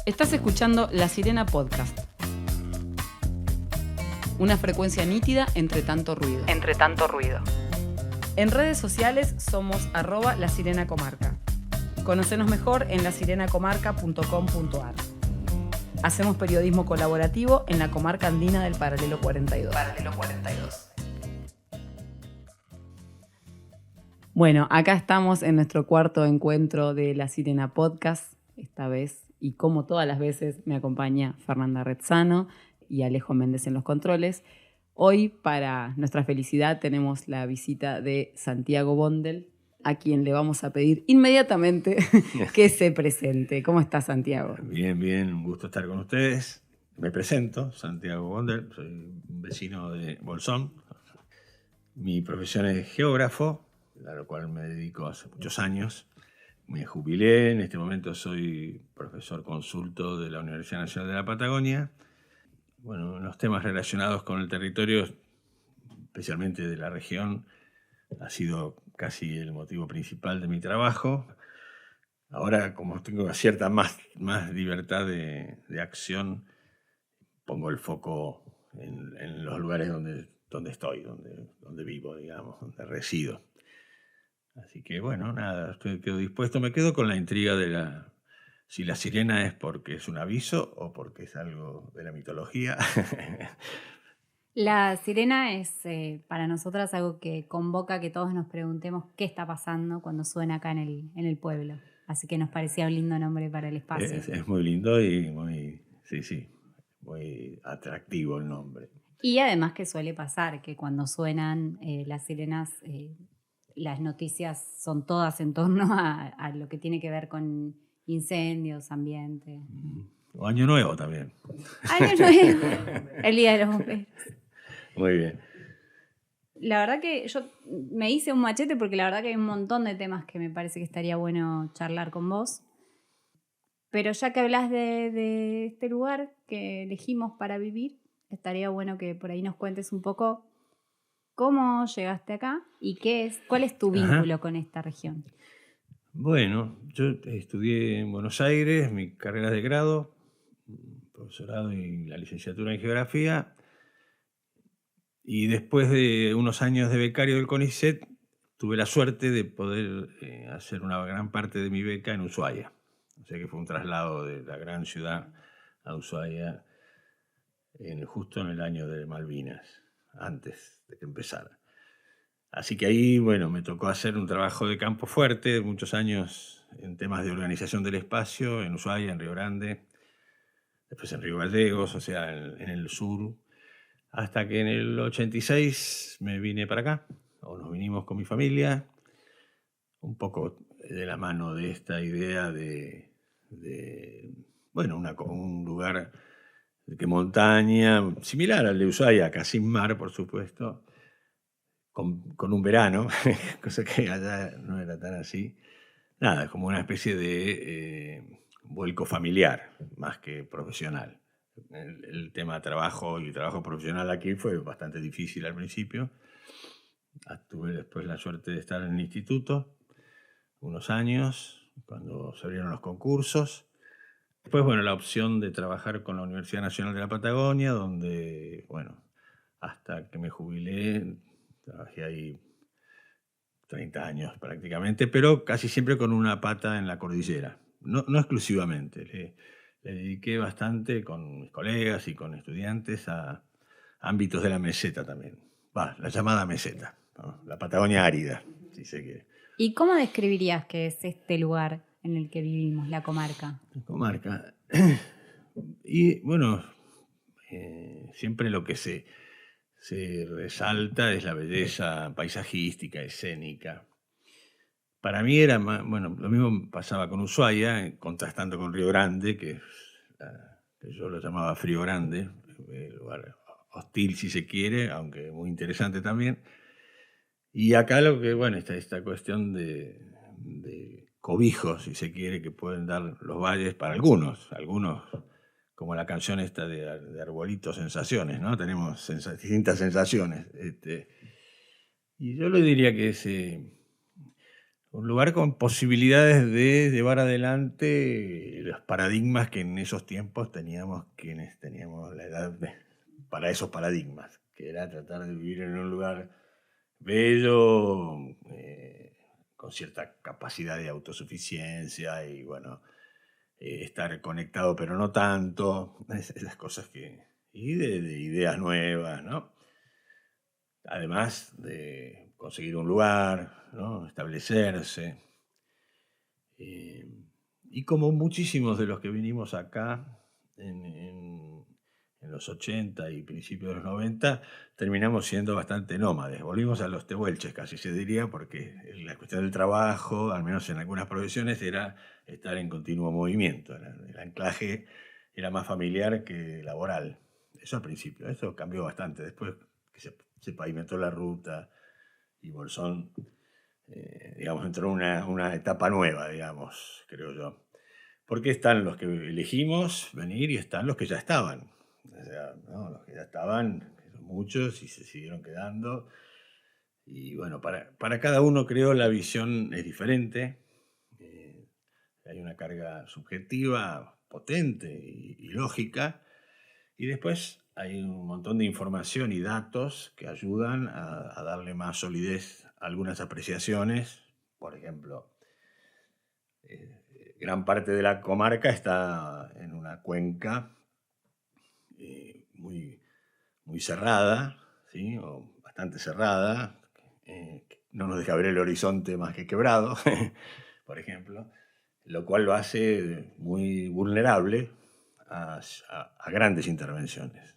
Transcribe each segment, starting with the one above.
Estás escuchando La Sirena Podcast. Una frecuencia nítida entre tanto ruido. En redes sociales somos @lasirenacomarca. Conocenos mejor en lasirenacomarca.com.ar. Hacemos periodismo colaborativo en la comarca andina del Paralelo 42. Bueno, acá estamos en nuestro cuarto encuentro de La Sirena Podcast. Esta vez, y como todas las veces, me acompaña Fernanda Rezzano y Alejo Méndez en los controles. Hoy, para nuestra felicidad, tenemos la visita de Santiago Bondel, a quien le vamos a pedir inmediatamente que se presente. ¿Cómo estás, Santiago? Bien, un gusto estar con ustedes. Me presento, Santiago Bondel, soy un vecino de Bolsón. Mi profesión es geógrafo, a lo cual me dedico hace muchos años. Me jubilé, en este momento soy profesor consulto de la Universidad Nacional de la Patagonia. Bueno, en los temas relacionados con el territorio, especialmente de la región, ha sido casi el motivo principal de mi trabajo. Ahora, como tengo cierta más libertad de acción, pongo el foco en los lugares donde estoy, donde vivo, digamos, donde resido. Así que, bueno, nada, quedo dispuesto. Me quedo con la intriga de si la sirena es porque es un aviso o porque es algo de la mitología. La sirena es para nosotras algo que convoca a que todos nos preguntemos qué está pasando cuando suena acá en el pueblo. Así que nos parecía un lindo nombre para el espacio. Es muy lindo y muy atractivo el nombre. Y además que suele pasar que cuando suenan las sirenas, las noticias son todas en torno a lo que tiene que ver con incendios, ambiente. O Año Nuevo también. Año Nuevo, el Día de los Bomberos. Muy bien. La verdad que yo me hice un machete porque la verdad que hay un montón de temas que me parece que estaría bueno charlar con vos. Pero ya que hablas de este lugar que elegimos para vivir, estaría bueno que por ahí nos cuentes un poco cómo llegaste acá y cuál es tu vínculo con esta región. Bueno, yo estudié en Buenos Aires, mi carrera de grado, profesorado y la licenciatura en geografía. Y después de unos años de becario del CONICET, tuve la suerte de poder hacer una gran parte de mi beca en Ushuaia. O sea que fue un traslado de la gran ciudad a Ushuaia justo en el año de Malvinas, antes de que empezara. Así que ahí, bueno, me tocó hacer un trabajo de campo fuerte, muchos años en temas de organización del espacio, en Ushuaia, en Río Grande, después en Río Gallegos, o sea, en el sur. Hasta que en el 86 me vine para acá, o nos vinimos con mi familia, un poco de la mano de esta idea de un lugar de montaña, similar al de Ushuaia, acá sin mar, por supuesto, con un verano, cosa que allá no era tan así. Nada, como una especie de vuelco familiar, más que profesional. El tema trabajo y trabajo profesional aquí fue bastante difícil al principio. Tuve después la suerte de estar en el instituto unos años, cuando se abrieron los concursos. Después, bueno, la opción de trabajar con la Universidad Nacional de la Patagonia, donde, bueno, hasta que me jubilé, trabajé ahí 30 años prácticamente, pero casi siempre con una pata en la cordillera. No exclusivamente. Le dediqué bastante con mis colegas y con estudiantes a ámbitos de la meseta también. La llamada meseta, ¿no? La Patagonia árida, si se quiere. ¿Y cómo describirías que es este lugar en el que vivimos, la comarca? La comarca. Y bueno, siempre lo que se resalta es la belleza paisajística, escénica. Para mí era lo mismo pasaba con Ushuaia, contrastando con Río Grande, que yo lo llamaba Frío Grande, lugar hostil si se quiere, aunque muy interesante también. Y acá esta cuestión de cobijo, si se quiere, que pueden dar los valles para algunos, como la canción esta de Arbolito Sensaciones, ¿no? Tenemos distintas sensaciones. Y yo le diría que es un lugar con posibilidades de llevar adelante los paradigmas que en esos tiempos teníamos quienes teníamos la edad para esos paradigmas, que era tratar de vivir en un lugar bello, con cierta capacidad de autosuficiencia y bueno, estar conectado pero no tanto, esas cosas y de ideas nuevas, ¿no? Además de conseguir un lugar, ¿no? Establecerse. Y como muchísimos de los que vinimos acá en los 80 y principios de los 90, terminamos siendo bastante nómades. Volvimos a los tehuelches, casi se diría, porque la cuestión del trabajo, al menos en algunas profesiones, era estar en continuo movimiento. El anclaje era más familiar que laboral. Eso al principio, eso cambió bastante. Después que se pavimentó la ruta y Bolsón, digamos, entró una etapa nueva, digamos, creo yo. Porque están los que elegimos venir y están los que ya estaban. O sea, ¿no? Los que ya estaban, que son muchos y se siguieron quedando. Y bueno, para cada uno creo la visión es diferente. Hay una carga subjetiva potente y lógica. Y después hay un montón de información y datos que ayudan a darle más solidez a algunas apreciaciones. Por ejemplo, gran parte de la comarca está en una cuenca muy, muy cerrada, ¿sí? O bastante cerrada. No nos deja ver el horizonte más que quebrado, por ejemplo, lo cual lo hace muy vulnerable a grandes intervenciones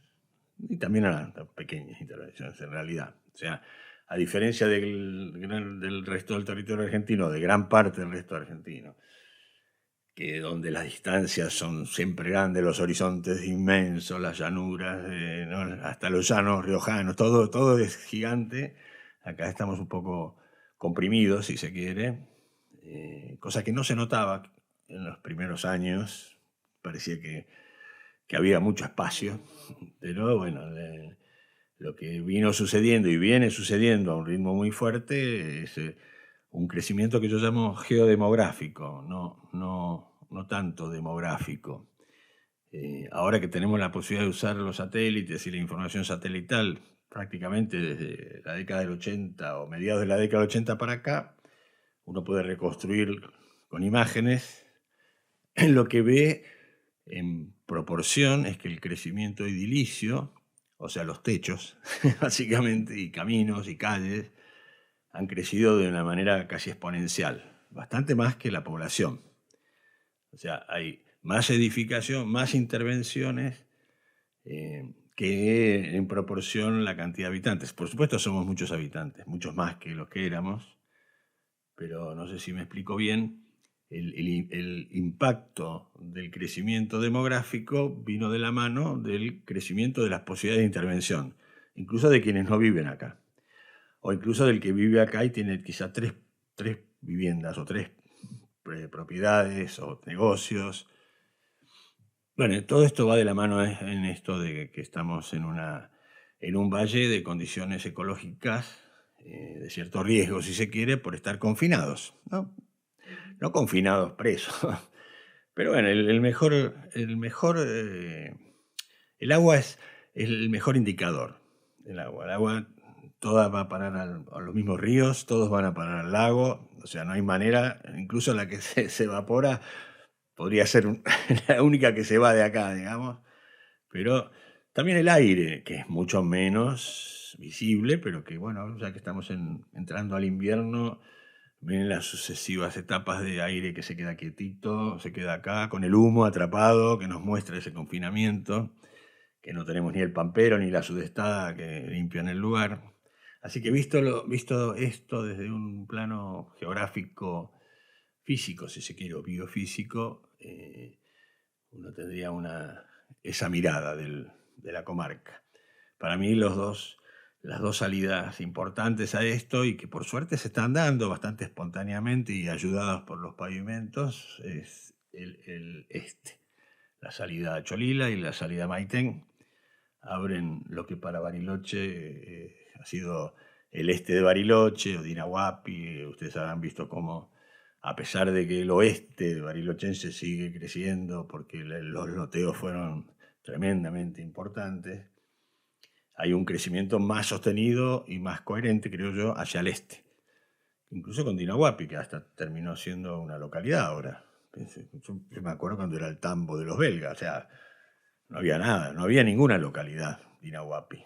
y también a pequeñas intervenciones en realidad. O sea, a diferencia del resto del territorio argentino, de gran parte del resto argentino, que donde las distancias son siempre grandes, los horizontes inmensos, las llanuras, ¿no? Hasta los llanos riojanos, todo es gigante. Acá estamos un poco comprimidos, si se quiere, cosa que no se notaba en los primeros años. Parecía que había mucho espacio, pero bueno, lo que vino sucediendo y viene sucediendo a un ritmo muy fuerte es un crecimiento que yo llamo geodemográfico, no tanto demográfico. Ahora que tenemos la posibilidad de usar los satélites y la información satelital prácticamente desde la década del 80 o mediados de la década del 80 para acá, uno puede reconstruir con imágenes. Lo que ve en proporción es que el crecimiento edilicio, o sea, los techos, básicamente, y caminos y calles, han crecido de una manera casi exponencial, bastante más que la población. O sea, hay más edificación, más intervenciones que en proporción la cantidad de habitantes. Por supuesto somos muchos habitantes, muchos más que los que éramos, pero no sé si me explico bien. El impacto del crecimiento demográfico vino de la mano del crecimiento de las posibilidades de intervención, incluso de quienes no viven acá, o incluso del que vive acá y tiene quizá tres viviendas o tres propiedades o negocios. Bueno, todo esto va de la mano en esto de que estamos en un valle de condiciones ecológicas, de cierto riesgo, si se quiere, por estar confinados, ¿no? No confinados, presos. Pero bueno, el agua es el mejor indicador. El agua toda va a parar a los mismos ríos, todos van a parar al lago, o sea, no hay manera, incluso la que se evapora podría ser la única que se va de acá, digamos, pero también el aire, que es mucho menos visible, pero que bueno, ya que estamos entrando al invierno, ven las sucesivas etapas de aire que se queda quietito, se queda acá, con el humo atrapado, que nos muestra ese confinamiento, que no tenemos ni el pampero ni la sudestada que limpian el lugar. Así que visto esto desde un plano geográfico, físico, si se quiere, o biofísico, uno tendría esa mirada de la comarca. Para mí las dos salidas importantes a esto y que por suerte se están dando bastante espontáneamente y ayudadas por los pavimentos es el este. La salida a Cholila y la salida a Maitén abren lo que para Bariloche ha sido el este de Bariloche o de Inahuapi. Ustedes habrán visto cómo, a pesar de que el oeste barilochense sigue creciendo porque los loteos fueron tremendamente importantes, hay un crecimiento más sostenido y más coherente, creo yo, hacia el este. Incluso con Dinahuapi, que hasta terminó siendo una localidad ahora. Yo me acuerdo cuando era el tambo de los belgas, o sea, no había nada, no había ninguna localidad Dinahuapi.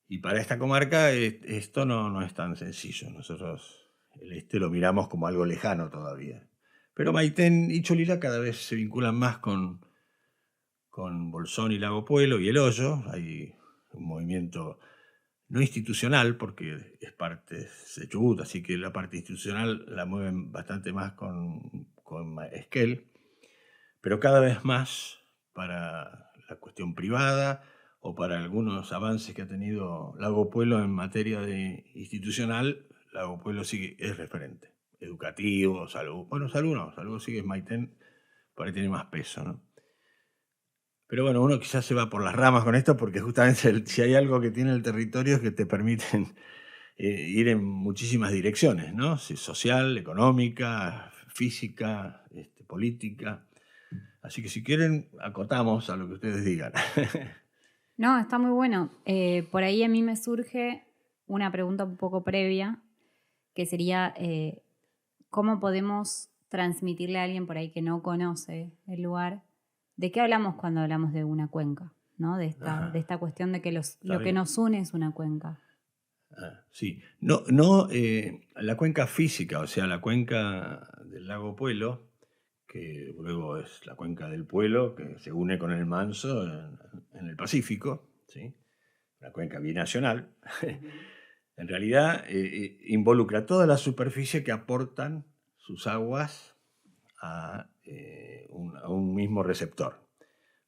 Y para esta comarca esto no es tan sencillo. Nosotros el este lo miramos como algo lejano todavía. Pero Maitén y Cholila cada vez se vinculan más con Bolsón y Lago Puelo y El Hoyo. Hay un movimiento no institucional, porque es parte de Chubut, así que la parte institucional la mueven bastante más con Esquel, pero cada vez más para la cuestión privada o para algunos avances que ha tenido Lago Puelo en materia de institucional. Lago Puelo sí es referente, educativo, salud. Bueno, salud sigue Maitén, por ahí tiene más peso, ¿no? Pero bueno, uno quizás se va por las ramas con esto porque justamente si hay algo que tiene el territorio es que te permiten ir en muchísimas direcciones, ¿no? Social, económica, física, política. Así que si quieren, acotamos a lo que ustedes digan. No, está muy bueno. Por ahí a mí me surge una pregunta un poco previa, que sería, ¿cómo podemos transmitirle a alguien por ahí que no conoce el lugar? ¿De qué hablamos cuando hablamos de una cuenca? ¿No? De esta cuestión de que lo que nos une es una cuenca. Sí, no, la cuenca física, o sea, la cuenca del lago Puelo, que luego es la cuenca del Puelo, que se une con el Manso en el Pacífico, ¿sí? La cuenca binacional, en realidad involucra toda la superficie que aportan sus aguas a un mismo receptor.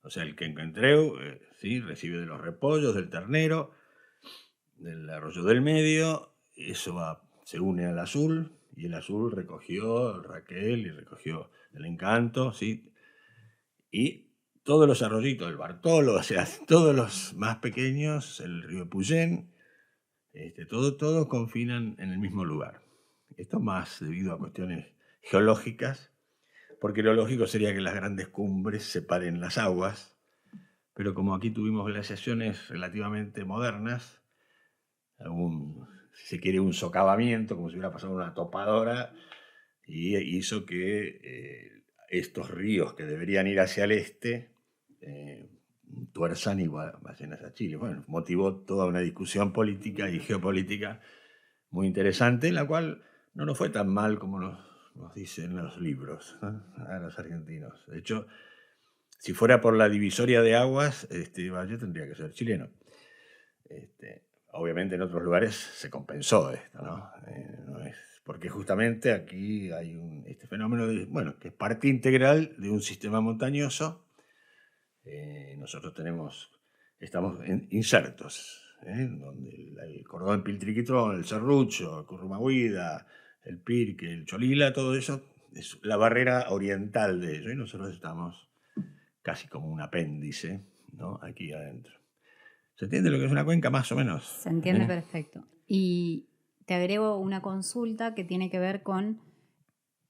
O sea, el Quenquentreu ¿sí? Recibe de los repollos, del ternero, del arroyo del medio, eso se une al azul, y el azul recogió Raquel y recogió el Encanto, ¿sí? Y todos los arroyitos del Bartolo, o sea, todos los más pequeños, el río Puyén, todos confinan en el mismo lugar. Esto más debido a cuestiones geológicas, porque lo lógico sería que las grandes cumbres separen las aguas, pero como aquí tuvimos glaciaciones relativamente modernas, si se quiere, un socavamiento, como si hubiera pasado una topadora, y hizo que estos ríos que deberían ir hacia el este tuerzan y vayan hacia Chile. Bueno, motivó toda una discusión política y geopolítica muy interesante, la cual no nos fue tan mal como nos dicen los libros, ¿no? A los argentinos. De hecho, si fuera por la divisoria de aguas, Valle tendría que ser chileno. Obviamente en otros lugares se compensó esto, ¿no? Porque justamente aquí hay este fenómeno que es parte integral de un sistema montañoso. Nosotros estamos insertos, donde el cordón Piltriquitrón, el Serrucho, el Currumahuida, el Pirque, el Cholila, todo eso es la barrera oriental de ello, y nosotros estamos casi como un apéndice, ¿no? Aquí adentro. ¿Se entiende lo que es una cuenca más o menos? Se entiende perfecto. Y te agrego una consulta que tiene que ver con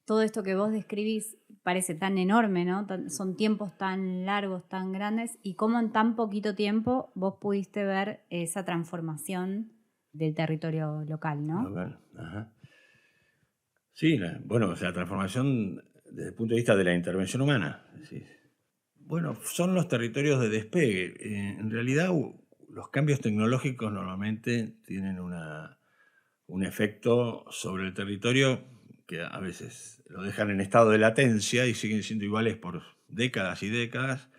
todo esto que vos describís. Parece tan enorme, ¿no? Son tiempos tan largos, tan grandes, y cómo en tan poquito tiempo vos pudiste ver esa transformación del territorio local, ¿no? Local, ajá. Sí, bueno, la transformación desde el punto de vista de la intervención humana. Sí. Bueno, son los territorios de despegue. En realidad, los cambios tecnológicos normalmente tienen un efecto sobre el territorio que a veces lo dejan en estado de latencia y siguen siendo iguales por décadas y décadas,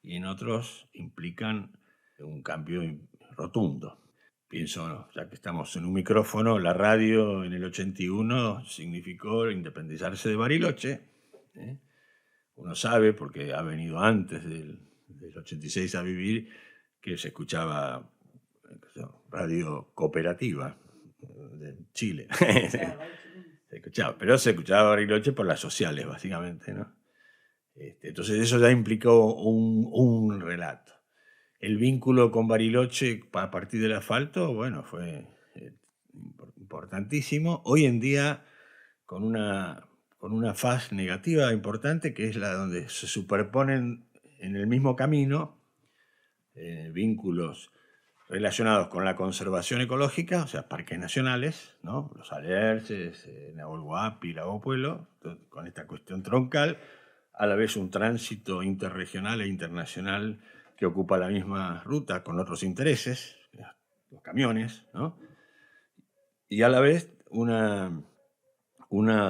y en otros implican un cambio rotundo. Pienso, ya que estamos en un micrófono, la radio en el 81 significó independizarse de Bariloche. Uno sabe, porque ha venido antes del 86 a vivir, que se escuchaba radio cooperativa de Chile. Se escuchaba, pero se escuchaba Bariloche por las sociales, básicamente, ¿no? Entonces eso ya implicó un relato. el vínculo con Bariloche a partir del asfalto, bueno, fue importantísimo. Hoy en día, con una faz negativa importante, que es la donde se superponen en el mismo camino vínculos relacionados con la conservación ecológica, o sea, parques nacionales, ¿no? Los Alerces, Nahuel Huapi, Lago Puelo, con esta cuestión troncal, a la vez un tránsito interregional e internacional que ocupa la misma ruta con otros intereses, los camiones, ¿no? Y a la vez una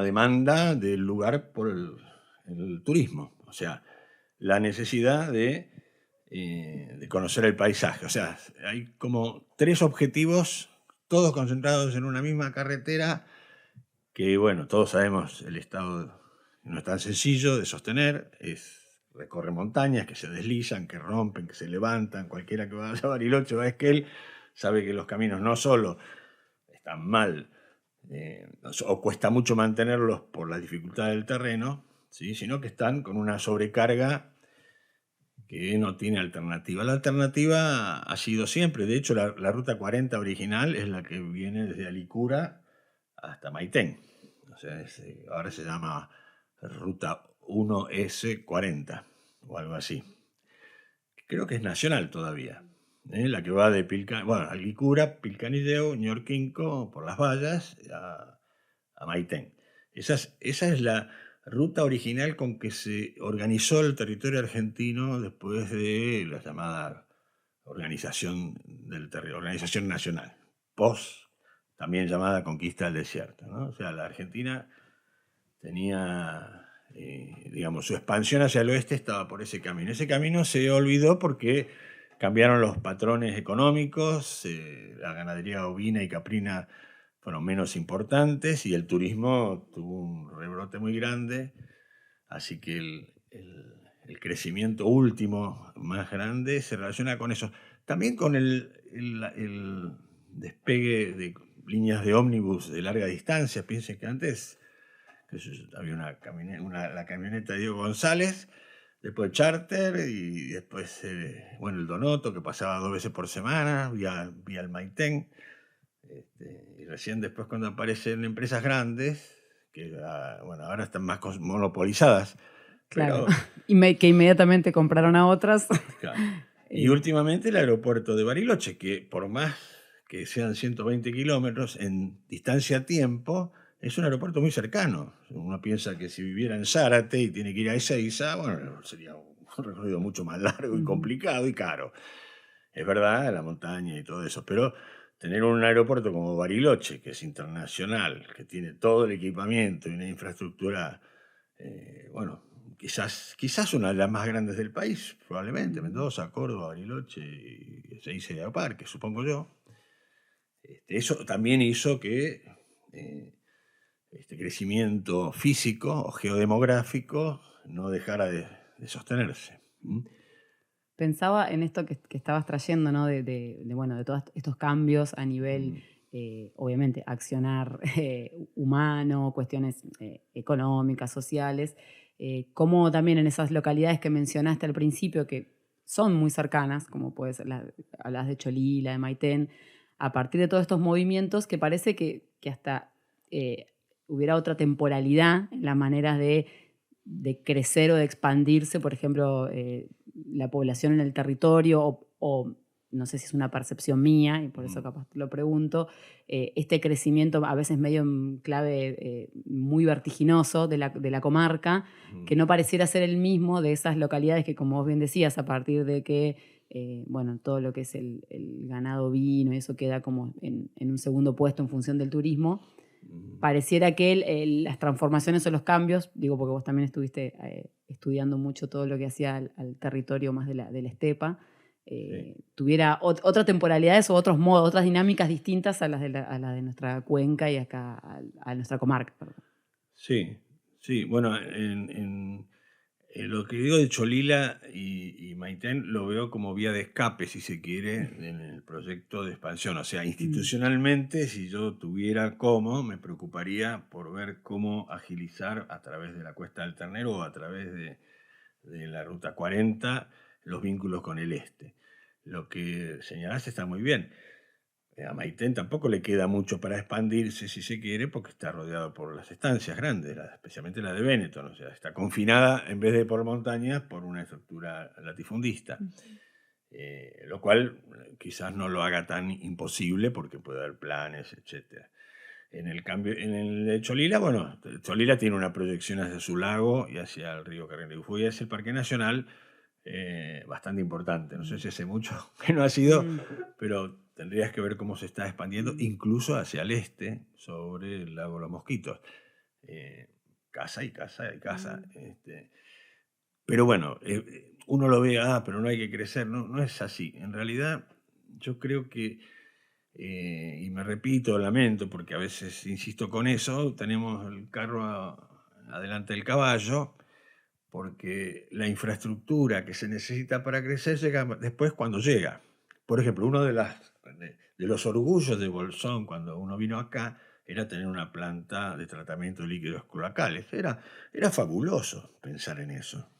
demanda del lugar por el turismo, o sea, la necesidad de conocer el paisaje. O sea, hay como 3 objetivos, todos concentrados en una misma carretera, que bueno, todos sabemos el estado no es tan sencillo de sostener, recorre montañas que se deslizan, que rompen, que se levantan. Cualquiera que vaya a Bariloche o a Esquel sabe que los caminos no solo están mal, o cuesta mucho mantenerlos por la dificultad del terreno, ¿sí? Sino que están con una sobrecarga que no tiene alternativa. La alternativa ha sido siempre, de hecho la ruta 40 original es la que viene desde Alicura hasta Maitén. O sea, ahora se llama ruta 1S40 o algo así. Creo que es nacional todavía. La que va de Alicura, Pilcanilleu, Ñorquinco, por las vallas, a Maitén. Esa es la ruta original con que se organizó el territorio argentino después de la llamada organización organización nacional, también llamada conquista del desierto, ¿no? O sea, la Argentina tenía, digamos, su expansión hacia el oeste estaba por ese camino. Ese camino se olvidó porque cambiaron los patrones económicos, la ganadería ovina y caprina fueron menos importantes y el turismo tuvo un rebrote muy grande, así que el crecimiento último más grande se relaciona con eso. También con el despegue de líneas de ómnibus de larga distancia. Piensen que antes había la camioneta de Diego González, después Charter y después el Donoto, que pasaba 2 veces por semana vía el Maitén. Y recién después, cuando aparecen empresas grandes, que ahora están más monopolizadas, Claro, pero, que inmediatamente compraron a otras. claro. Y últimamente el aeropuerto de Bariloche, que por más que sean 120 kilómetros en distancia-tiempo, es un aeropuerto muy cercano. Uno piensa que si viviera en Zárate y tiene que ir a Ezeiza, bueno, sería un recorrido mucho más largo y complicado y caro. Es verdad, la montaña y todo eso, pero tener un aeropuerto como Bariloche, que es internacional, que tiene todo el equipamiento y una infraestructura, quizás una de las más grandes del país, probablemente, Mendoza, Córdoba, Bariloche y Ezeiza y Parque, supongo yo. Eso también hizo que este crecimiento físico o geodemográfico no dejara de sostenerse. Pensaba en esto que estabas trayendo, ¿no? De todos estos cambios a nivel, obviamente, accionar humano, cuestiones económicas, sociales, como también en esas localidades que mencionaste al principio, que son muy cercanas, como puede ser, hablas de Cholila, de Maitén, a partir de todos estos movimientos que parece que hasta hubiera otra temporalidad en las maneras de crecer o de expandirse, por ejemplo, la población en el territorio, o no sé si es una percepción mía, y por eso capaz te lo pregunto, este crecimiento a veces medio en clave muy vertiginoso de la comarca, que no pareciera ser el mismo de esas localidades que, como vos bien decías, a partir de que todo lo que es el ganado ovino, eso queda como en un segundo puesto en función del turismo. Pareciera que las transformaciones o los cambios, digo porque vos también estuviste estudiando mucho todo lo que hacía al territorio más de la estepa, Sí. tuviera otra temporalidades o otros modos, otras dinámicas distintas a las de nuestra cuenca y acá a nuestra comarca. Perdón. Sí. Bueno, en lo que digo de Cholila y Maitén lo veo como vía de escape, si se quiere, en el proyecto de expansión. O sea, institucionalmente, si yo tuviera me preocuparía por ver cómo agilizar a través de la Cuesta del Ternero o a través de la Ruta 40 los vínculos con el este. lo que señalaste está muy bien. A Maitén tampoco le queda mucho para expandirse, si se quiere, porque está rodeado por las estancias grandes, especialmente la de Benetton. O sea, está confinada, en vez de por montañas, por una estructura latifundista. Lo cual quizás no lo haga tan imposible, porque puede haber planes, etc. En el de Cholila, bueno, Cholila tiene una proyección hacia su lago y hacia el río Carriacou, y es el Parque Nacional bastante importante. No sé si hace mucho que no ha sido, pero tendrías que ver cómo se está expandiendo, incluso hacia el este, sobre el lago Los Mosquitos. Casa y casa y casa. Pero bueno, uno lo ve, pero no hay que crecer. No, no es así. En realidad, yo creo que, y me repito, lamento, porque a veces insisto con eso, tenemos el carro adelante del caballo, porque la infraestructura que se necesita para crecer llega después cuando llega. Por ejemplo, uno de los orgullos de Bolsón cuando uno vino acá era tener una planta de tratamiento de líquidos cloacales. Era fabuloso pensar en eso.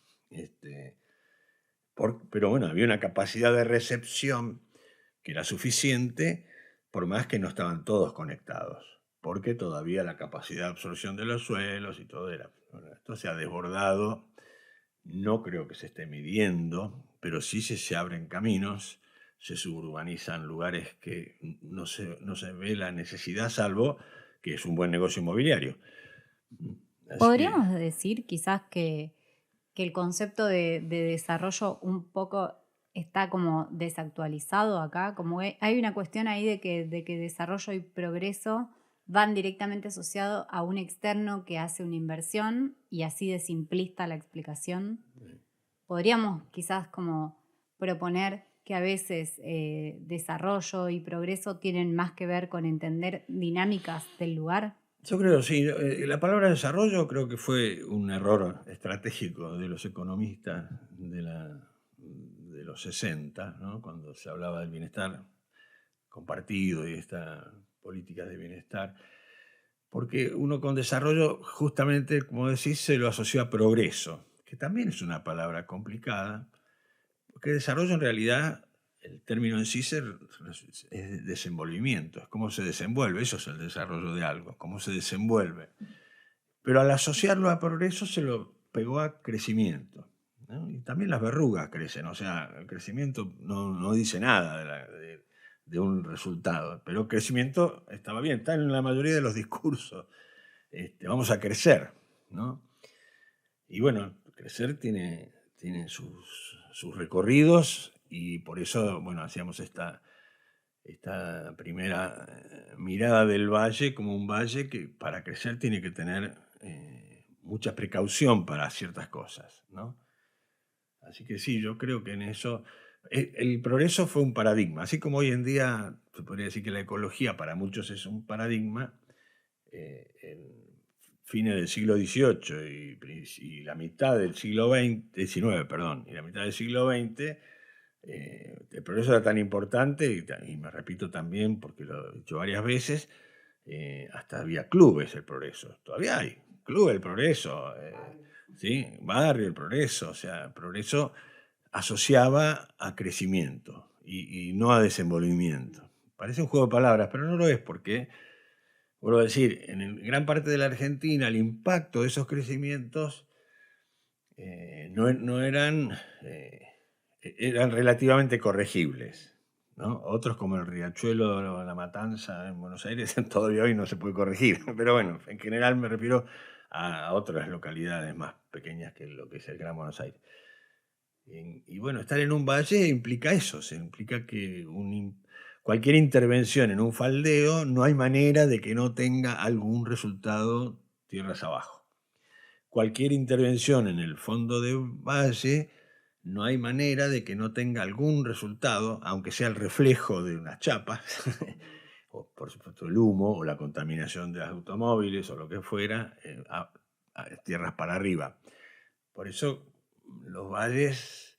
Pero bueno, había una capacidad de recepción que era suficiente, por más que no estaban todos conectados, porque todavía la capacidad de absorción de los suelos y todo era. Bueno, esto se ha desbordado. No creo que se esté midiendo, pero sí se abren caminos, se suburbanizan lugares que no se ve la necesidad, salvo que es un buen negocio inmobiliario. Así Podríamos decir quizás que el concepto de desarrollo un poco está como desactualizado acá, como que hay una cuestión ahí de que desarrollo y progreso van directamente asociados a un externo que hace una inversión y así de simplista la explicación. Podríamos quizás como proponer que a veces desarrollo y progreso tienen más que ver con entender dinámicas del lugar. Yo creo, sí, la palabra desarrollo creo que fue un error estratégico de los economistas de los 60, ¿no? Cuando se hablaba del bienestar compartido y esta política de bienestar, porque uno con desarrollo, justamente, como decís, se lo asoció a progreso, que también es una palabra complicada, porque desarrollo en realidad, el término en sí es desenvolvimiento, es cómo se desenvuelve, eso es el desarrollo de algo, cómo se desenvuelve. Pero al asociarlo a progreso se lo pegó a crecimiento, ¿no? Y también las verrugas crecen, o sea, el crecimiento no dice nada de un resultado, pero crecimiento estaba bien, está en la mayoría de los discursos. Vamos a crecer, ¿no? Y bueno, crecer tiene sus recorridos, y por eso, bueno, hacíamos esta primera mirada del valle como un valle que para crecer tiene que tener mucha precaución para ciertas cosas, ¿no? Así que sí, yo creo que en eso el progreso fue un paradigma. Así como hoy en día se podría decir que la ecología para muchos es un paradigma, en fines del siglo XVIII y la mitad del siglo XIX, perdón, y la mitad del siglo XX, el progreso era tan importante, y me repito también porque lo he dicho varias veces, hasta había clubes del progreso. Todavía hay clubes del progreso, ¿sí? Barrio del progreso. O sea, el progreso asociaba a crecimiento y no a desenvolvimiento. Parece un juego de palabras, pero no lo es, porque, vuelvo a decir, en gran parte de la Argentina el impacto de esos crecimientos no eran... eran relativamente corregibles, ¿no? Otros, como el Riachuelo o La Matanza en Buenos Aires, todavía hoy no se puede corregir. Pero bueno, en general me refiero a otras localidades más pequeñas que lo que es el Gran Buenos Aires. Y bueno, estar en un valle implica eso, implica que cualquier intervención en un faldeo no hay manera de que no tenga algún resultado tierras abajo. Cualquier intervención en el fondo de valle no hay manera de que no tenga algún resultado, aunque sea el reflejo de unas chapas, o por supuesto el humo o la contaminación de los automóviles o lo que fuera, a tierras para arriba. Por eso los valles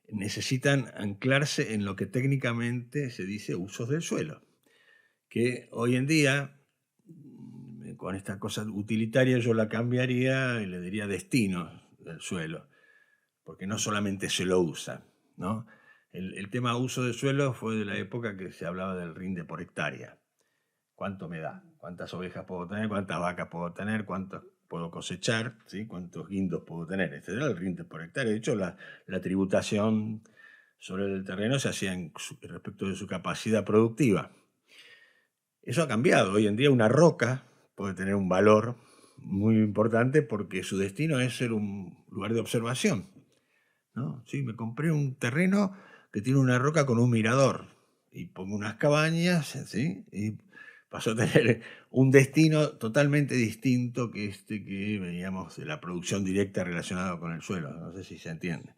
necesitan anclarse en lo que técnicamente se dice usos del suelo, que hoy en día, con esta cosa utilitaria, yo la cambiaría y le diría destinos del suelo, porque no solamente se lo usa, ¿no? El tema uso de suelo fue de la época que se hablaba del rinde por hectárea. ¿Cuánto me da? ¿Cuántas ovejas puedo tener? ¿Cuántas vacas puedo tener? ¿Cuántos puedo cosechar? ¿Sí? ¿Cuántos guindos puedo tener? Este era el rinde por hectárea. De hecho, la tributación sobre el terreno se hacía respecto de su capacidad productiva. Eso ha cambiado. Hoy en día una roca puede tener un valor muy importante porque su destino es ser un lugar de observación, ¿no? Sí, me compré un terreno que tiene una roca con un mirador y pongo unas cabañas, ¿sí? Y pasó a tener un destino totalmente distinto que este que veíamos de la producción directa relacionada con el suelo. No sé si se entiende.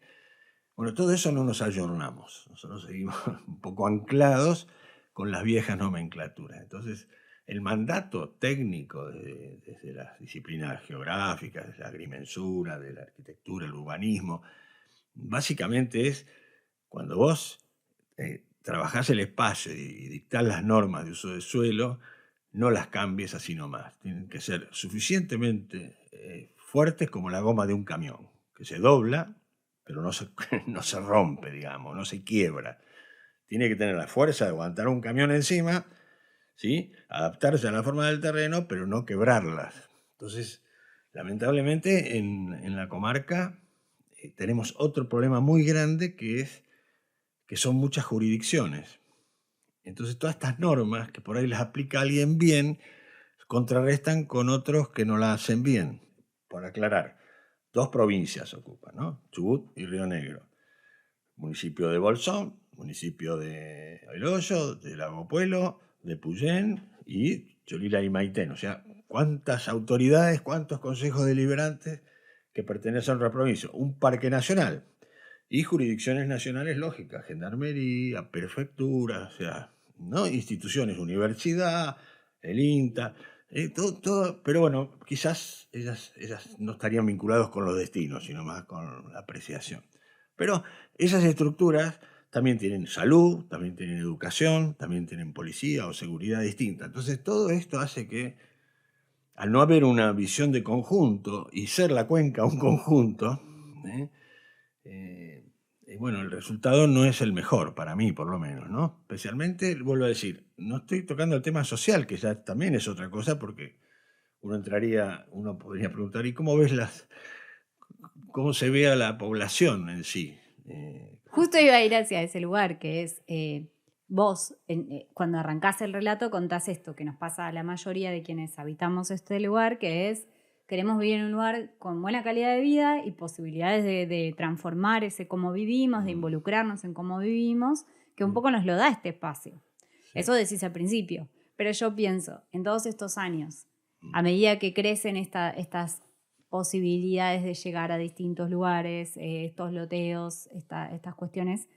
Bueno, todo eso no nos ayornamos. Nosotros seguimos un poco anclados con las viejas nomenclaturas. Entonces, el mandato técnico desde las disciplinas geográficas, de la agrimensura, de la arquitectura, el urbanismo, básicamente es cuando vos trabajás el espacio y dictás las normas de uso del suelo, no las cambies así nomás. Tienen que ser suficientemente fuertes como la goma de un camión, que se dobla, pero no se, no se rompe, digamos, no se quiebra. Tiene que tener la fuerza de aguantar un camión encima, ¿sí? Adaptarse a la forma del terreno, pero no quebrarlas. Entonces, lamentablemente, en la comarca tenemos otro problema muy grande que son muchas jurisdicciones. Entonces, todas estas normas, que por ahí las aplica alguien bien, contrarrestan con otros que no la hacen bien. Por aclarar, 2 provincias ocupan, ¿no? Chubut y Río Negro. Municipio de Bolsón, municipio de El Hoyo, de Lago Puelo, de Puyén y Cholila y Maitén. O sea, ¿cuántas autoridades, cuántos consejos deliberantes que pertenecen a otra provincia? Un parque nacional y jurisdicciones nacionales lógicas, gendarmería, prefectura, o sea, ¿no? Instituciones, universidad, el INTA, todo, pero bueno, quizás ellas no estarían vinculados con los destinos, sino más con la apreciación. Pero esas estructuras también tienen salud, también tienen educación, también tienen policía o seguridad distinta. Entonces todo esto hace que, al no haber una visión de conjunto y ser la cuenca un conjunto, ¿eh? Bueno, el resultado no es el mejor, para mí por lo menos, ¿no? Especialmente, vuelvo a decir, no estoy tocando el tema social, que ya también es otra cosa, porque uno podría preguntar, ¿y cómo ves cómo se ve a la población en sí? Justo iba a ir hacia ese lugar, que es vos, cuando arrancás el relato, contás esto que nos pasa a la mayoría de quienes habitamos este lugar, que es, queremos vivir en un lugar con buena calidad de vida y posibilidades de transformar ese cómo vivimos, de involucrarnos en cómo vivimos, que un poco nos lo da este espacio. Sí. Eso decís al principio. Pero yo pienso, en todos estos años, a medida que crecen estas posibilidades de llegar a distintos lugares, estos loteos, estas cuestiones,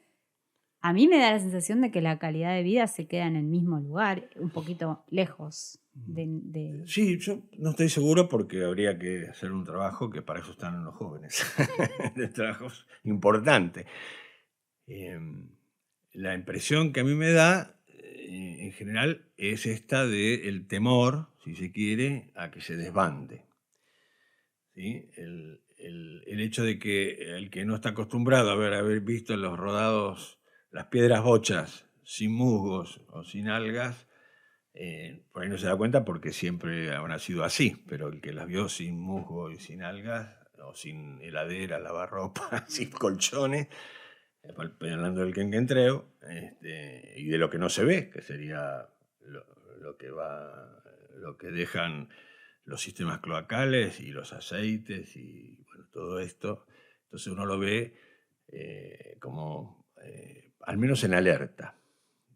a mí me da la sensación de que la calidad de vida se queda en el mismo lugar, un poquito lejos de... Sí, yo no estoy seguro porque habría que hacer un trabajo que para eso están los jóvenes, de trabajos importantes. La impresión que a mí me da, en general, es esta del temor, si se quiere, a que se desbande. ¿Sí? El hecho de que el que no está acostumbrado a haber visto en los rodados las piedras bochas sin musgos o sin algas, por ahí no se da cuenta porque siempre habrá sido así, pero el que las vio sin musgo y sin algas, o sin heladera, lavarropa, sin colchones, hablando del quenquentreo, y de lo que no se ve, que sería lo que dejan los sistemas cloacales y los aceites y bueno, todo esto. Entonces uno lo ve como, al menos en alerta.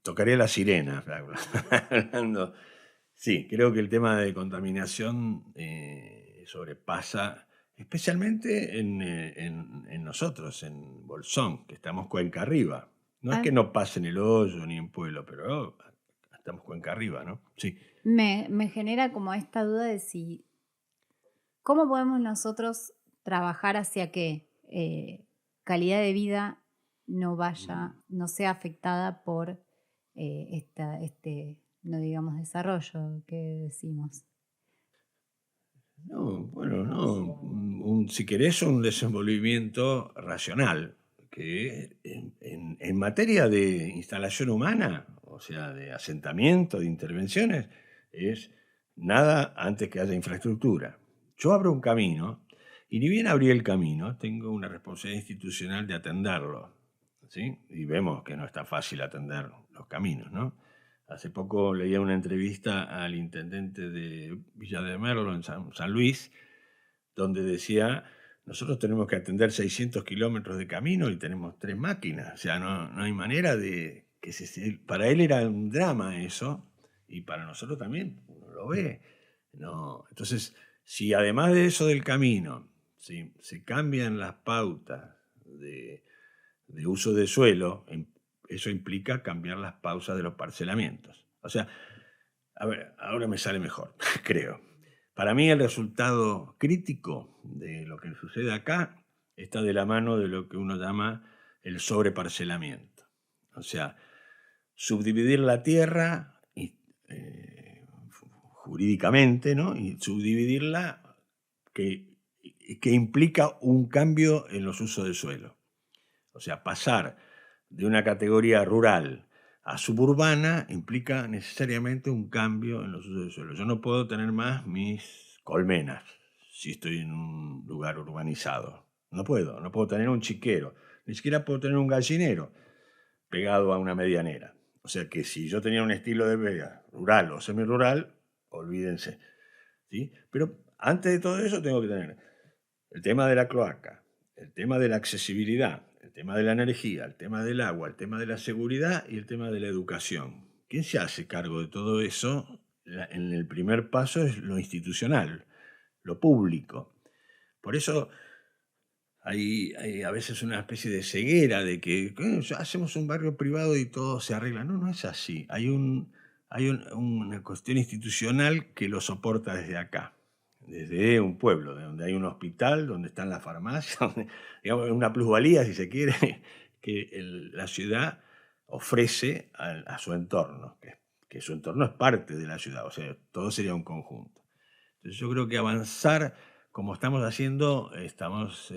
Tocaría la sirena, hablando. Sí, creo que el tema de contaminación sobrepasa, especialmente en nosotros, en Bolsón, que estamos cuenca arriba. No es que no pase en El Hoyo ni en Pueblo, pero estamos cuenca arriba, ¿no? Sí. Me genera como esta duda de si, ¿cómo podemos nosotros trabajar hacia que calidad de vida no sea afectada por no digamos desarrollo que decimos? No, bueno, no. Si querés, un desenvolvimiento racional, que en materia de instalación humana, o sea, de asentamiento, de intervenciones, es nada antes que haya infraestructura. Yo abro un camino y ni bien abrí el camino, tengo una responsabilidad institucional de atenderlo, ¿sí? Y vemos que no está fácil atender los caminos, ¿no? Hace poco leía una entrevista al intendente de Villa de Merlo, en San Luis, donde decía: nosotros tenemos que atender 600 kilómetros de camino y tenemos 3 máquinas. O sea, no hay manera de que para él era un drama eso, y para nosotros también, uno lo ve. No. Entonces, si además de eso del camino, si se cambian las pautas de uso de suelo, eso implica cambiar las pausas de los parcelamientos. O sea, a ver, ahora me sale mejor, creo. Para mí el resultado crítico de lo que sucede acá está de la mano de lo que uno llama el sobreparcelamiento. O sea, subdividir la tierra jurídicamente, ¿no? Y subdividirla que implica un cambio en los usos de suelo. O sea, pasar de una categoría rural a suburbana implica necesariamente un cambio en los usos del suelo. Yo no puedo tener más mis colmenas si estoy en un lugar urbanizado. No puedo tener un chiquero, ni siquiera puedo tener un gallinero pegado a una medianera. O sea que si yo tenía un estilo de vida rural o semirural, olvídense, ¿sí? Pero antes de todo eso tengo que tener el tema de la cloaca, el tema de la accesibilidad, el tema de la energía, el tema del agua, el tema de la seguridad y el tema de la educación. ¿Quién se hace cargo de todo eso? En el primer paso es lo institucional, lo público. Por eso hay a veces una especie de ceguera de que hacemos un barrio privado y todo se arregla. No es así. Hay una cuestión institucional que lo soporta desde acá, desde un pueblo, donde hay un hospital, donde están las farmacias, donde, digamos, una plusvalía, si se quiere, que la ciudad ofrece a su entorno, que su entorno es parte de la ciudad, o sea, todo sería un conjunto. Entonces yo creo que avanzar como estamos haciendo, estamos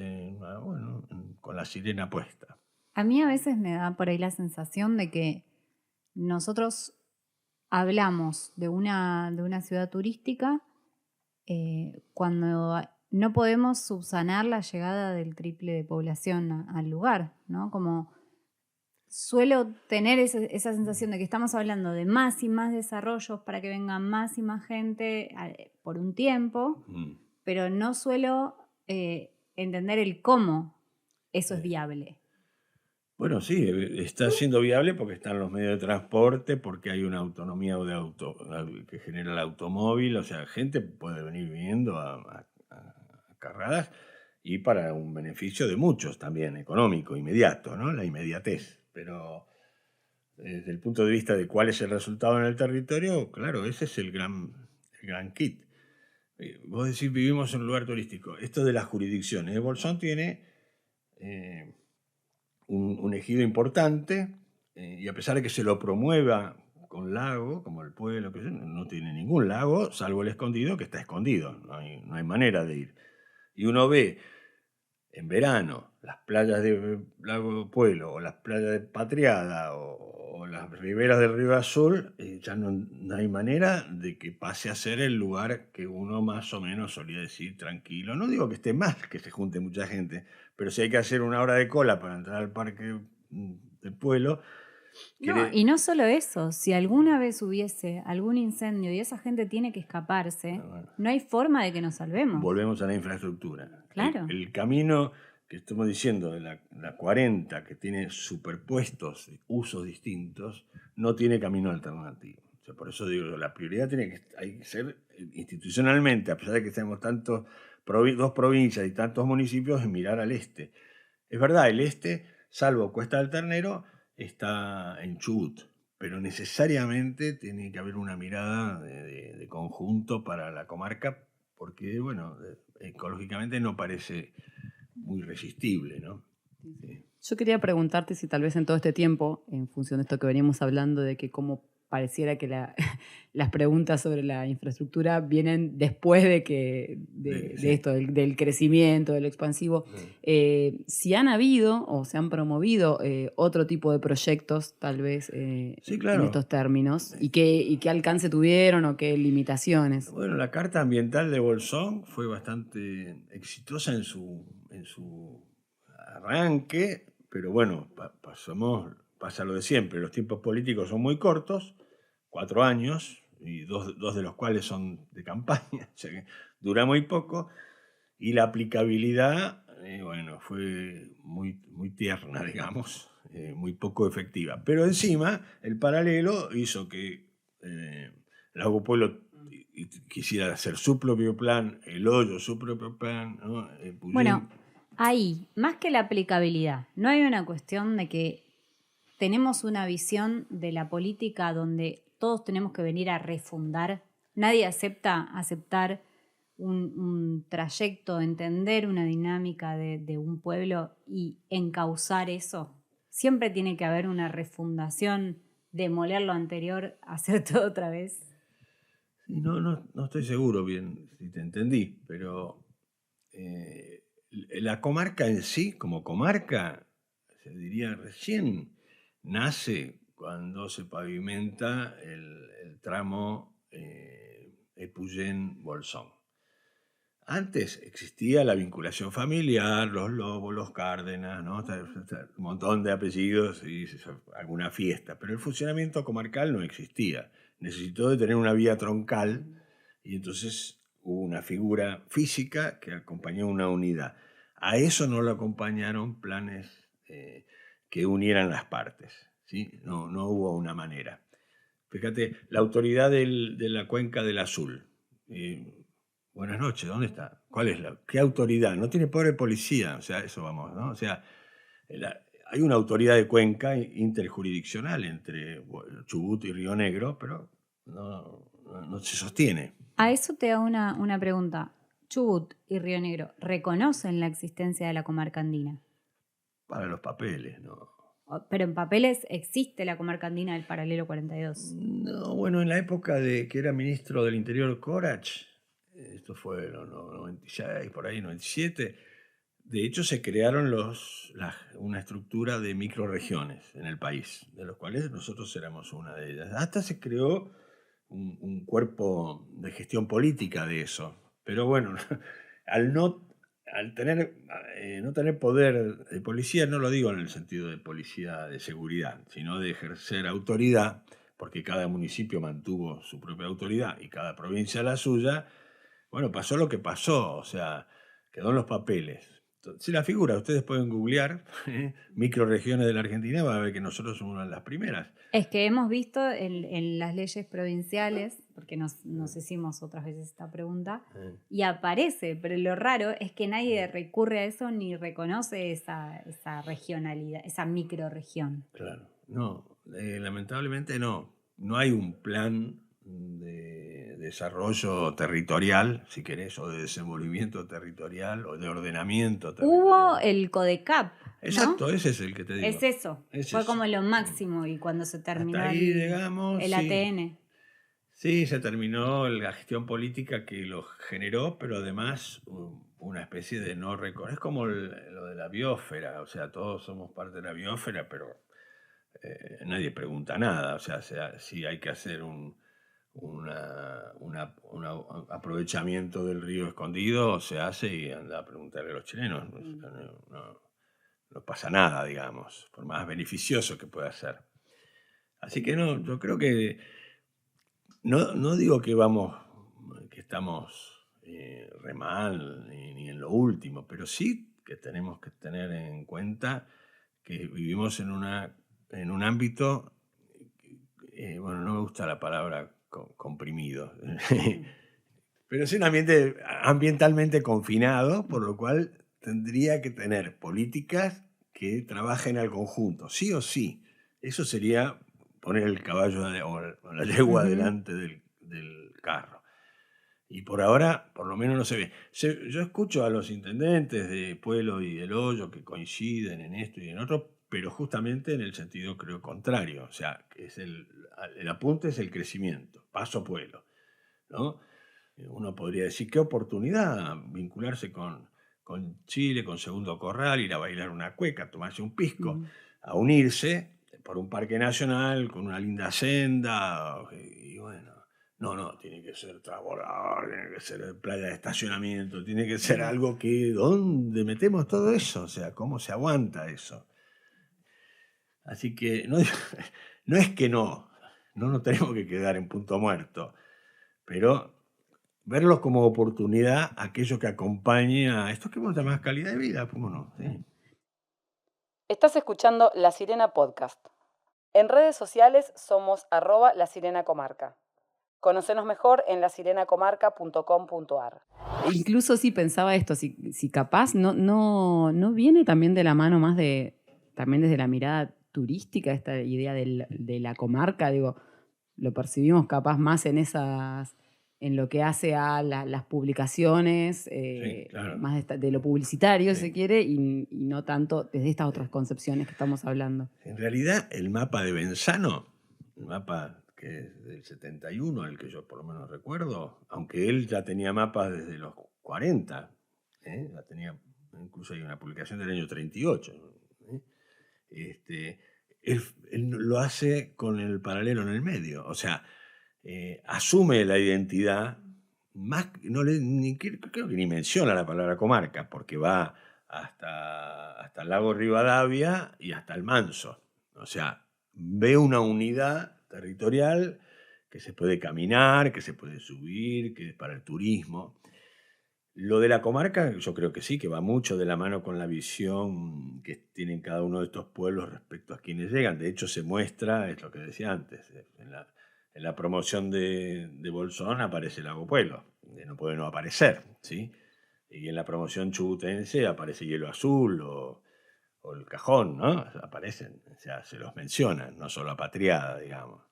con la sirena puesta. A mí a veces me da por ahí la sensación de que nosotros hablamos de una ciudad turística cuando no podemos subsanar la llegada del triple de población al lugar, ¿no? Como suelo tener esa sensación de que estamos hablando de más y más desarrollos para que venga más y más gente por un tiempo, pero no suelo entender el cómo eso es viable. Bueno, sí, está siendo viable porque están los medios de transporte, porque hay una autonomía que genera el automóvil, o sea, gente puede venir viniendo a carradas y para un beneficio de muchos también, económico, inmediato, ¿no? La inmediatez. Pero desde el punto de vista de cuál es el resultado en el territorio, claro, ese es el gran kit. Vos decís, vivimos en un lugar turístico. Esto de las jurisdicciones. Bolsón tiene un ejido importante y a pesar de que se lo promueva con lago, como el pueblo, que no tiene ningún lago, salvo el Escondido, que está escondido. No hay manera de ir. Y uno ve en verano las playas de Lago Pueblo o las playas de Patriada o las riberas del Río Azul, ya no hay manera de que pase a ser el lugar que uno más o menos solía decir tranquilo. No digo que esté mal que se junte mucha gente, pero si hay que hacer una hora de cola para entrar al parque del pueblo... No, y no solo eso, si alguna vez hubiese algún incendio y esa gente tiene que escaparse, no hay forma de que nos salvemos. Volvemos a la infraestructura. Claro. El camino que estamos diciendo de la 40, que tiene superpuestos usos distintos, no tiene camino alternativo. O sea, por eso digo, la prioridad hay que ser institucionalmente, a pesar de que tenemos dos provincias y tantos municipios, es mirar al este. Es verdad, el este, salvo Cuesta del Ternero, está en Chubut, pero necesariamente tiene que haber una mirada de conjunto para la comarca, porque, bueno, ecológicamente no parece muy resistible, ¿no? Sí. Yo quería preguntarte si tal vez en todo este tiempo, en función de esto que veníamos hablando, de que cómo pareciera que las preguntas sobre la infraestructura vienen después de Sí. esto, del crecimiento, del expansivo. Si han habido o se han promovido otro tipo de proyectos, tal vez, Sí, en claro. estos términos, y qué alcance tuvieron o qué limitaciones. Bueno, la Carta Ambiental de Bolsón fue bastante exitosa en su arranque, pero bueno, pasa lo de siempre. Los tiempos políticos son muy cortos, 4 años, y dos de los cuales son de campaña, o sea que dura muy poco, y la aplicabilidad, bueno, fue muy tierna, digamos, muy poco efectiva. Pero encima, el paralelo hizo que Lago Pueblo quisiera hacer su propio plan, El Hoyo su propio plan, ¿no? Puyén. Bueno, ahí, más que la aplicabilidad, no hay una cuestión de que tenemos una visión de la política donde todos tenemos que venir a refundar. Nadie aceptar un trayecto, entender una dinámica de un pueblo y encauzar eso. Siempre tiene que haber una refundación, demoler lo anterior, hacer todo otra vez. Sí, no estoy seguro bien si te entendí, pero la comarca en sí, como comarca, se diría recién nace cuando se pavimenta el tramo Epuyén-Bolsón. Antes existía la vinculación familiar, los Lobos, los Cárdenas, ¿no? Un montón de apellidos y alguna fiesta, pero el funcionamiento comarcal no existía. Necesitó de tener una vía troncal y entonces hubo una figura física que acompañó una unidad. A eso no lo acompañaron planes que unieran las partes, ¿sí? No hubo una manera. Fíjate, la autoridad de la cuenca del Azul. Buenas noches, ¿dónde está? ¿Cuál es qué autoridad? No tiene poder de policía, o sea, eso vamos, ¿no? O sea, hay una autoridad de cuenca interjurisdiccional entre Chubut y Río Negro, pero no se sostiene. A eso te hago una pregunta. Chubut y Río Negro, ¿reconocen la existencia de la comarca andina? Para los papeles, ¿no? Pero en papeles existe la comarca andina del paralelo 42. No, bueno, en la época de que era ministro del Interior Corach, esto fue en los 96, por ahí, 97, de hecho se crearon una estructura de microrregiones en el país, de los cuales nosotros éramos una de ellas. Hasta se creó un cuerpo de gestión política de eso. Pero bueno, al no tener poder de policía, no lo digo en el sentido de policía de seguridad, sino de ejercer autoridad, porque cada municipio mantuvo su propia autoridad y cada provincia la suya. Bueno, pasó lo que pasó, o sea, quedó en los papeles. Si la figura, ustedes pueden googlear microregiones de la Argentina, van a ver que nosotros somos una de las primeras. Es que hemos visto en las leyes provinciales, porque nos hicimos otras veces esta pregunta, y aparece, pero lo raro es que nadie recurre a eso ni reconoce esa regionalidad, esa microrregión. Claro, no, lamentablemente no. No hay un plan de desarrollo territorial, si querés, o de desenvolvimiento territorial, o de ordenamiento territorial. Hubo el CODECAP, ¿no? Exacto, ese es el que te digo. Es eso, fue eso. como lo máximo y cuando se terminó Hasta ahí, digamos, el sí. ATN. Sí, se terminó la gestión política que lo generó, pero además una especie de no reconocimiento. Es como lo de la biosfera, o sea, todos somos parte de la biosfera, pero nadie pregunta nada. O sea, si hay que hacer un aprovechamiento del río escondido, se hace y anda a preguntarle a los chilenos. No pasa nada, digamos, por más beneficioso que pueda ser. Así que no, yo creo que no digo que estamos re mal ni en lo último, pero sí que tenemos que tener en cuenta que vivimos en un ámbito, bueno, no me gusta la palabra comprimido, pero es un ambiente ambientalmente confinado, por lo cual tendría que tener políticas que trabajen al conjunto, sí o sí. Eso sería poner el caballo o la yegua delante del carro. Y por ahora, por lo menos no se ve. Yo escucho a los intendentes de Pueblo y del Hoyo que coinciden en esto y en otro, pero justamente en el sentido, creo, contrario. O sea, que el apunte es el crecimiento, paso a pueblo, ¿no? Uno podría decir, qué oportunidad vincularse con Chile, con Segundo Corral, ir a bailar una cueca, tomarse un pisco, a unirse por un parque nacional con una linda senda, y bueno, no, tiene que ser transbordador, tiene que ser playa de estacionamiento, tiene que ser algo que, ¿dónde metemos todo eso? O sea, ¿cómo se aguanta eso? Así que no es que no nos tenemos que quedar en punto muerto, pero verlo como oportunidad, aquello que acompaña a esto que vos llamás calidad de vida, ¿cómo no? Sí. Estás escuchando La Sirena Podcast. En redes sociales somos @lasirenacomarca. Conocenos mejor en lasirenacomarca.com.ar. Incluso si pensaba esto, si capaz no viene también de la mano más también desde la mirada turística, esta idea de la comarca, digo, lo percibimos capaz más en lo que hace a las publicaciones, Sí, claro. más de lo publicitario, Sí. si se quiere, y no tanto desde estas otras concepciones que estamos hablando. En realidad, el mapa de Benzano, el mapa que es del 71, el que yo por lo menos recuerdo, aunque él ya tenía mapas desde los 40, ya tenía, incluso hay una publicación del año 38, él lo hace con el paralelo en el medio, o sea, asume la identidad, más, creo que ni menciona la palabra comarca, porque va hasta el lago Rivadavia y hasta el Manso. O sea, ve una unidad territorial que se puede caminar, que se puede subir, que es para el turismo. Lo de la comarca, yo creo que sí, que va mucho de la mano con la visión que tienen cada uno de estos pueblos respecto a quienes llegan. De hecho, se muestra, es lo que decía antes, en la promoción de Bolsón aparece Lago Pueblo, no puede no aparecer, ¿sí? Y en la promoción chubutense aparece Hielo Azul o el Cajón, ¿no? Aparecen, o sea, se los mencionan, no solo Apatriada, digamos.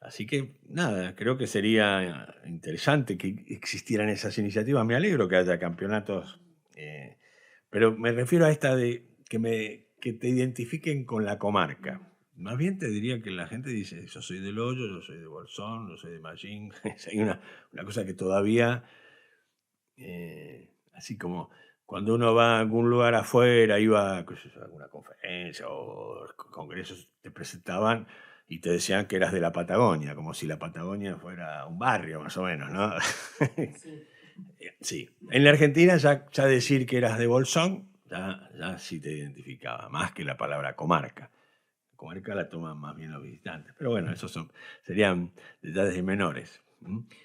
Así que, nada, creo que sería interesante que existieran esas iniciativas. Me alegro que haya campeonatos, pero me refiero a esta de que te identifiquen con la comarca. Más bien te diría que la gente dice, yo soy del Hoyo, yo soy de Bolsón, yo soy de Mallín. Hay una cosa que todavía, así como cuando uno va a algún lugar afuera, iba a alguna conferencia o congresos, te presentaban y te decían que eras de la Patagonia, como si la Patagonia fuera un barrio, más o menos, ¿no? Sí. Sí. En la Argentina ya decir que eras de Bolsón, ya sí te identificaba, más que la palabra comarca. Comarca la toman más bien los visitantes. Pero bueno, esos serían detalles menores.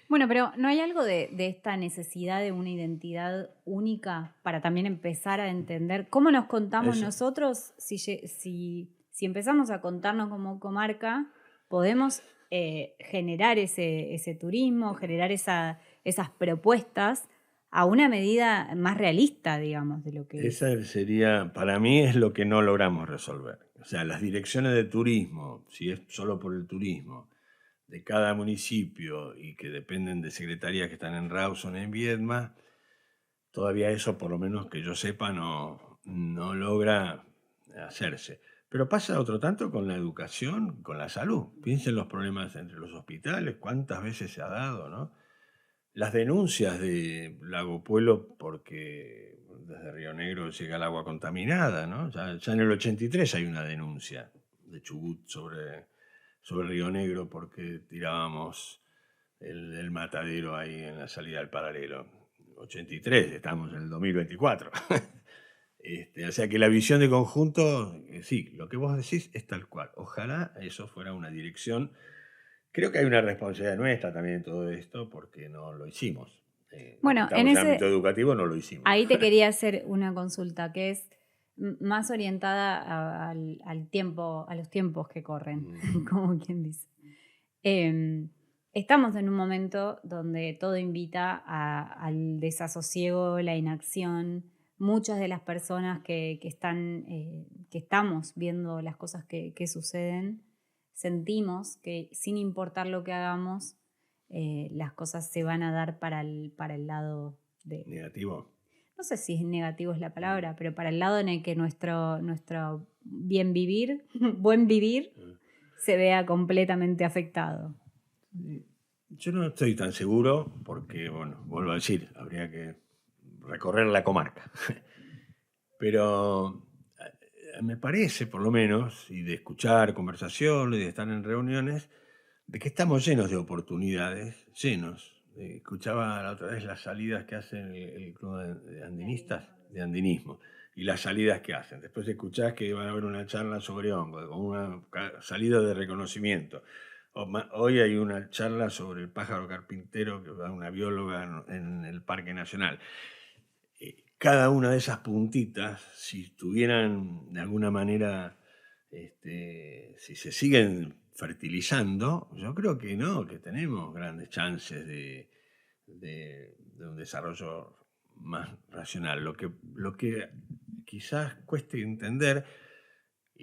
Bueno, pero ¿no hay algo de esta necesidad de una identidad única para también empezar a entender cómo nos contamos Eso. nosotros? Si empezamos a contarnos como comarca, podemos generar ese turismo, generar esas propuestas a una medida más realista, digamos, de lo que es. Esa sería, para mí, es lo que no logramos resolver. O sea, las direcciones de turismo, si es solo por el turismo, de cada municipio y que dependen de secretarías que están en Rawson, en Viedma, todavía eso, por lo menos que yo sepa, no logra hacerse. Pero pasa otro tanto con la educación, con la salud. Piensen los problemas entre los hospitales, cuántas veces se ha dado, ¿no? Las denuncias de Lago Puelo porque desde Río Negro llega el agua contaminada, ¿no? Ya en el 83 hay una denuncia de Chubut sobre Río Negro porque tirábamos el matadero ahí en la salida del paralelo. 83, estamos en el 2024. O sea que la visión de conjunto, sí, lo que vos decís es tal cual. Ojalá eso fuera una dirección. Creo que hay una responsabilidad nuestra también en todo esto porque no lo hicimos. Bueno, estamos en el ámbito educativo, no lo hicimos. Ahí te quería hacer una consulta que es más orientada al tiempo, a los tiempos que corren, como quien dice. Estamos en un momento donde todo invita al desasosiego, la inacción. Muchas de las personas que estamos viendo las cosas que suceden, sentimos que sin importar lo que hagamos, las cosas se van a dar para el lado negativo. no sé si negativo es la palabra, pero para el lado en el que nuestro buen vivir, se vea completamente afectado. Yo no estoy tan seguro porque, bueno, vuelvo a decir, habría que recorrer la comarca. Pero me parece, por lo menos, y de escuchar conversaciones, de estar en reuniones, de que estamos llenos de oportunidades, llenos. Escuchaba la otra vez las salidas que hacen el club de andinistas, de andinismo, y las salidas que hacen. Después escuchás que va a haber una charla sobre hongo, con una salida de reconocimiento. Hoy hay una charla sobre el pájaro carpintero que va una bióloga en el Parque Nacional. Cada una de esas puntitas, si estuvieran de alguna manera, si se siguen fertilizando, yo creo que no, que tenemos grandes chances de un desarrollo más racional. Lo que quizás cueste entender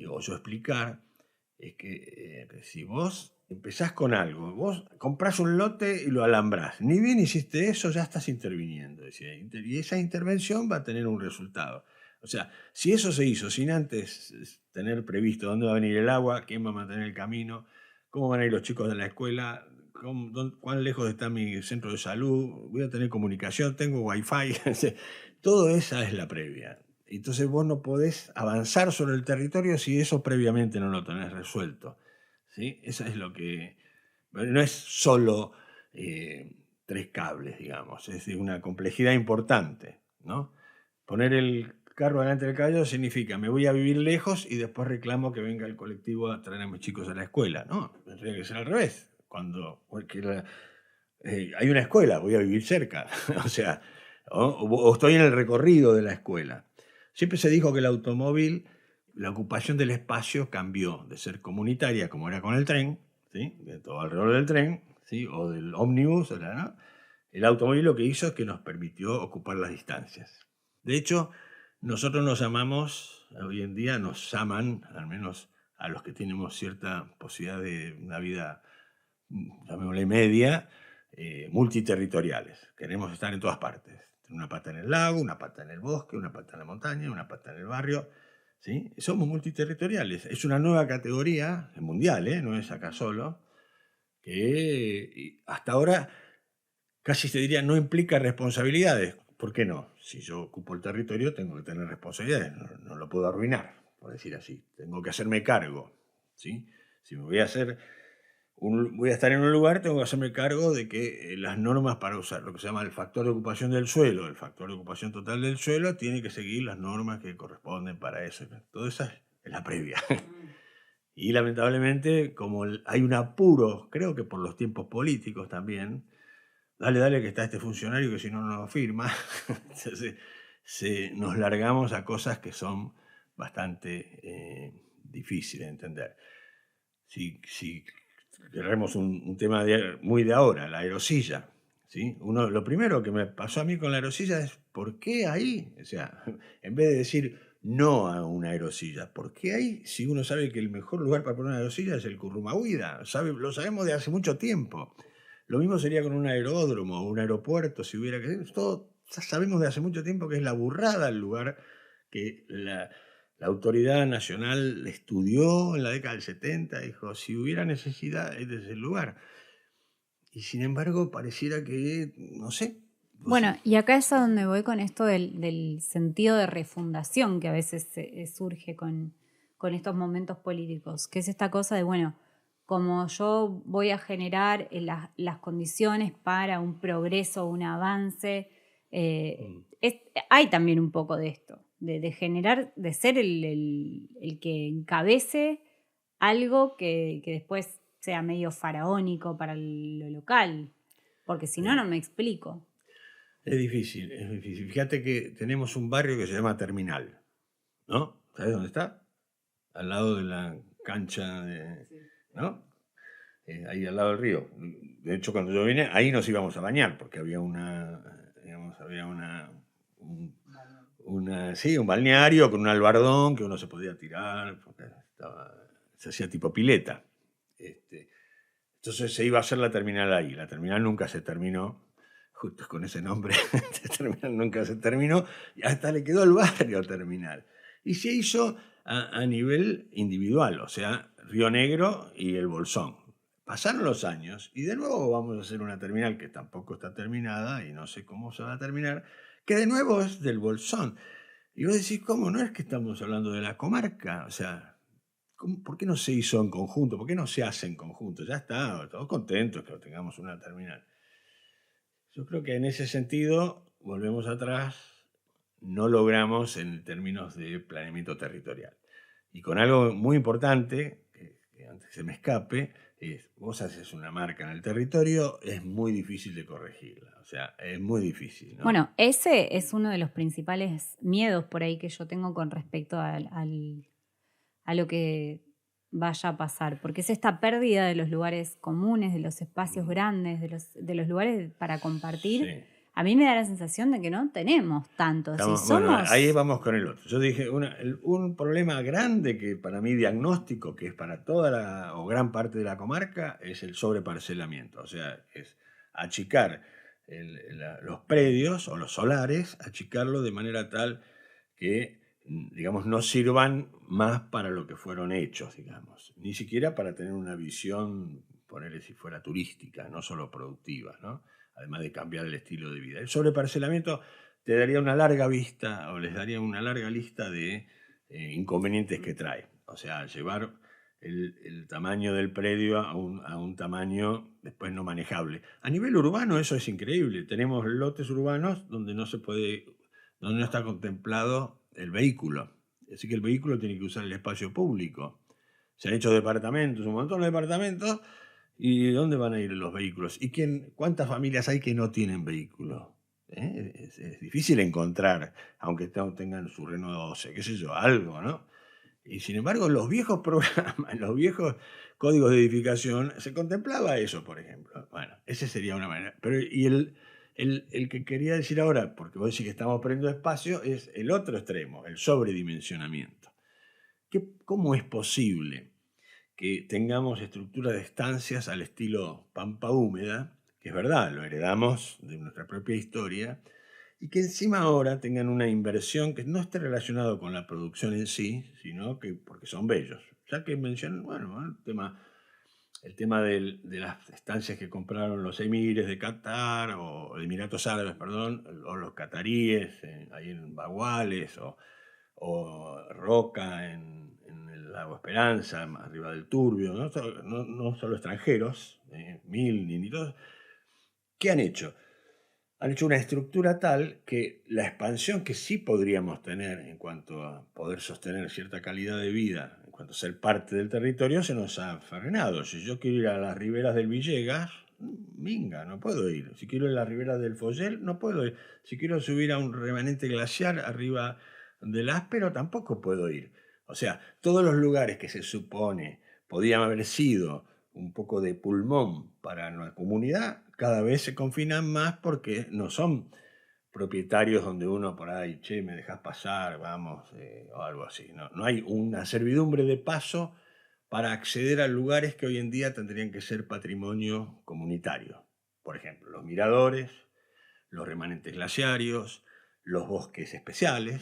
o yo explicar es que si vos empezás con algo, vos comprás un lote y lo alambrás, ni bien hiciste eso, ya estás interviniendo. Y esa intervención va a tener un resultado. O sea, si eso se hizo sin antes tener previsto dónde va a venir el agua, quién va a mantener el camino, cómo van a ir los chicos de la escuela, cuán lejos está mi centro de salud, voy a tener comunicación, tengo wifi, todo esa es la previa. Entonces vos no podés avanzar sobre el territorio si eso previamente no lo tenés resuelto. ¿Sí? Eso es lo que... No es solo 3 cables, digamos, es de una complejidad importante, ¿no? Poner el carro delante del caballo significa me voy a vivir lejos y después reclamo que venga el colectivo a traer a mis chicos a la escuela. No, tendría que ser al revés. Hay una escuela, voy a vivir cerca. O sea, o estoy en el recorrido de la escuela. Siempre se dijo que el automóvil, la ocupación del espacio cambió de ser comunitaria, como era con el tren, ¿sí? De todo alrededor del tren, ¿sí? O del ómnibus, ¿no? El automóvil lo que hizo es que nos permitió ocupar las distancias. De hecho, nosotros nos llamamos, hoy en día nos llaman, al menos a los que tenemos cierta posibilidad de una vida, llamémosle media, multiterritoriales. Queremos estar en todas partes. Una pata en el lago, una pata en el bosque, una pata en la montaña, una pata en el barrio. ¿Sí? Somos multiterritoriales. Es una nueva categoría mundial, no es acá solo, que hasta ahora casi se diría no implica responsabilidades. ¿Por qué no? Si yo ocupo el territorio tengo que tener responsabilidades, no lo puedo arruinar, por decir así. Tengo que hacerme cargo. ¿Sí? Si me voy a estar en un lugar, tengo que hacerme cargo de que las normas para usar lo que se llama el factor de ocupación del suelo, el factor de ocupación total del suelo, tiene que seguir las normas que corresponden para eso. Todo eso es la previa. Y lamentablemente, como hay un apuro, creo que por los tiempos políticos también, dale que está este funcionario que si no lo firma, entonces nos largamos a cosas que son bastante difíciles de entender. Si queremos un tema muy de ahora, la aerosilla. ¿Sí? Lo primero que me pasó a mí con la aerosilla es ¿por qué ahí? O sea, en vez de decir no a una aerosilla, ¿por qué ahí? Si uno sabe que el mejor lugar para poner una aerosilla es el Currumahuida, lo sabemos de hace mucho tiempo. Lo mismo sería con un aeródromo o un aeropuerto, si hubiera que... Todo sabemos de hace mucho tiempo que es la burrada el lugar que la autoridad nacional estudió en la década del 70, dijo, si hubiera necesidad, este es el lugar. Y sin embargo, pareciera que, no sé. Bueno, y acá es a donde voy con esto del sentido de refundación que a veces surge con estos momentos políticos, que es esta cosa de, bueno, como yo voy a generar las condiciones para un progreso, un avance, hay también un poco de esto, de generar, de ser el que encabece algo que después sea medio faraónico para lo local, porque si no, no me explico. Es difícil, es difícil. Fíjate que tenemos un barrio que se llama Terminal, ¿no? ¿Sabes dónde está? Al lado de la cancha, ¿no? Ahí al lado del río. De hecho, cuando yo vine, ahí nos íbamos a bañar, porque había un balneario con un albardón que uno se podía tirar, porque se hacía tipo pileta. Entonces se iba a hacer la terminal ahí. La terminal nunca se terminó. justo con ese nombre de terminal nunca se terminó, y hasta le quedó el barrio terminal. Y se hizo a nivel individual, o sea, Río Negro y el Bolsón. Pasaron los años y de nuevo vamos a hacer una terminal que tampoco está terminada y no sé cómo se va a terminar, que de nuevo es del Bolsón. Y vos decís, ¿cómo? No es que estamos hablando de la comarca, o sea, ¿por qué no se hizo en conjunto? ¿Por qué no se hace en conjunto? Ya está, todos contentos que tengamos una terminal. Yo creo que en ese sentido, volvemos atrás, no logramos en términos de planeamiento territorial. Y con algo muy importante, que antes se me escape, es, vos haces una marca en el territorio, es muy difícil de corregirla. O sea, es muy difícil, ¿no? Bueno, ese es uno de los principales miedos por ahí que yo tengo con respecto a lo que vaya a pasar, porque es esta pérdida de los lugares comunes, de los espacios grandes, de los lugares para compartir. Sí. A mí me da la sensación de que no tenemos tanto. Bueno, ahí vamos con el otro. Yo dije, un problema grande que para mí diagnóstico, que es para toda o gran parte de la comarca, es el sobreparcelamiento. O sea, es achicar los predios o los solares, achicarlo de manera tal que, digamos, no sirvan más para lo que fueron hechos, digamos. Ni siquiera para tener una visión, ponerle si fuera turística, no solo productiva, ¿no? Además de cambiar el estilo de vida. El sobreparcelamiento te daría una larga vista o les daría una larga lista de inconvenientes que trae. O sea, llevar el tamaño del predio a un tamaño después no manejable. A nivel urbano eso es increíble. Tenemos lotes urbanos donde no está contemplado el vehículo. Así que el vehículo tiene que usar el espacio público. Se han hecho departamentos, un montón de departamentos. ¿Y dónde van a ir los vehículos? ¿Y cuántas familias hay que no tienen vehículo? Es difícil encontrar, aunque tengan su Renault 12, qué sé yo, algo, ¿no? Y sin embargo, en los viejos programas, en los viejos códigos de edificación, se contemplaba eso, por ejemplo. Bueno, esa sería una manera. Pero, y el que quería decir ahora, porque vos decís que estamos perdiendo espacio, es el otro extremo, el sobredimensionamiento. ¿Cómo es posible que tengamos estructuras de estancias al estilo pampa húmeda, que es verdad, lo heredamos de nuestra propia historia, y que encima ahora tengan una inversión que no esté relacionado con la producción en sí, sino que porque son bellos? Ya que mencionan, bueno, el tema de las estancias que compraron los emires de Qatar, o Emiratos Árabes, perdón, o los cataríes, ahí en Baguales, o Roca en el Lago Esperanza, arriba del Turbio, no solo extranjeros, Milning y todos. ¿Qué han hecho? Han hecho una estructura tal que la expansión que sí podríamos tener en cuanto a poder sostener cierta calidad de vida, en cuanto a ser parte del territorio, se nos ha frenado. Si yo quiero ir a las riberas del Villegas, minga, no puedo ir. Si quiero ir a las riberas del Follel, no puedo ir. Si quiero subir a un remanente glaciar arriba del Áspero, tampoco puedo ir. O sea, todos los lugares que se supone podían haber sido un poco de pulmón para la comunidad, cada vez se confinan más porque no son propietarios donde uno por ahí, che, me dejas pasar, vamos, o algo así. No hay una servidumbre de paso para acceder a lugares que hoy en día tendrían que ser patrimonio comunitario. Por ejemplo, los miradores, los remanentes glaciarios, los bosques especiales.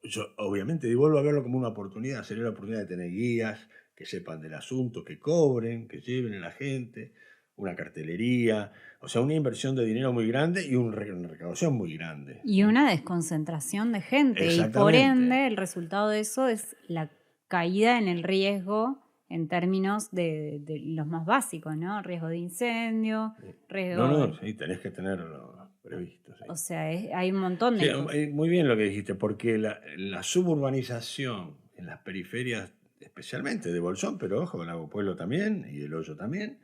Yo obviamente vuelvo a verlo como una oportunidad, sería la oportunidad de tener guías que sepan del asunto, que cobren, que lleven a la gente, una cartelería, o sea, una inversión de dinero muy grande y una recaudación muy grande. Y una desconcentración de gente. Y por ende, el resultado de eso es la caída en el riesgo en términos de los más básicos, ¿no? Riesgo de incendio, riesgo... Sí, tenés que tenerlo previsto. Sí. O sea, hay un montón de cosas. Muy bien lo que dijiste, porque la suburbanización en las periferias, especialmente de Bolsón, pero ojo, Lago Pueblo también y del Hoyo también,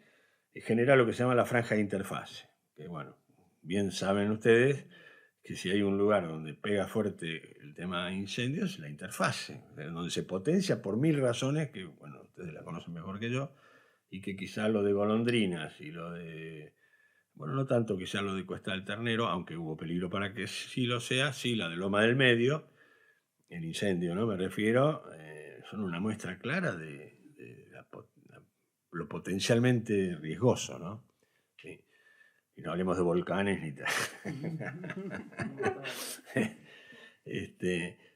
genera lo que se llama la franja de interfase. Que bueno, bien saben ustedes que si hay un lugar donde pega fuerte el tema de incendios, la interfase, donde se potencia por 1000 razones, que bueno, ustedes la conocen mejor que yo, y que quizá lo de Golondrinas y lo de, bueno, no tanto quizá lo de Cuesta del Ternero, aunque hubo peligro para que sí lo sea, sí, la de Loma del Medio, el incendio, ¿no? Me refiero, son una muestra clara de lo potencialmente riesgoso, ¿no? Sí. Y no hablemos de volcanes ni tal.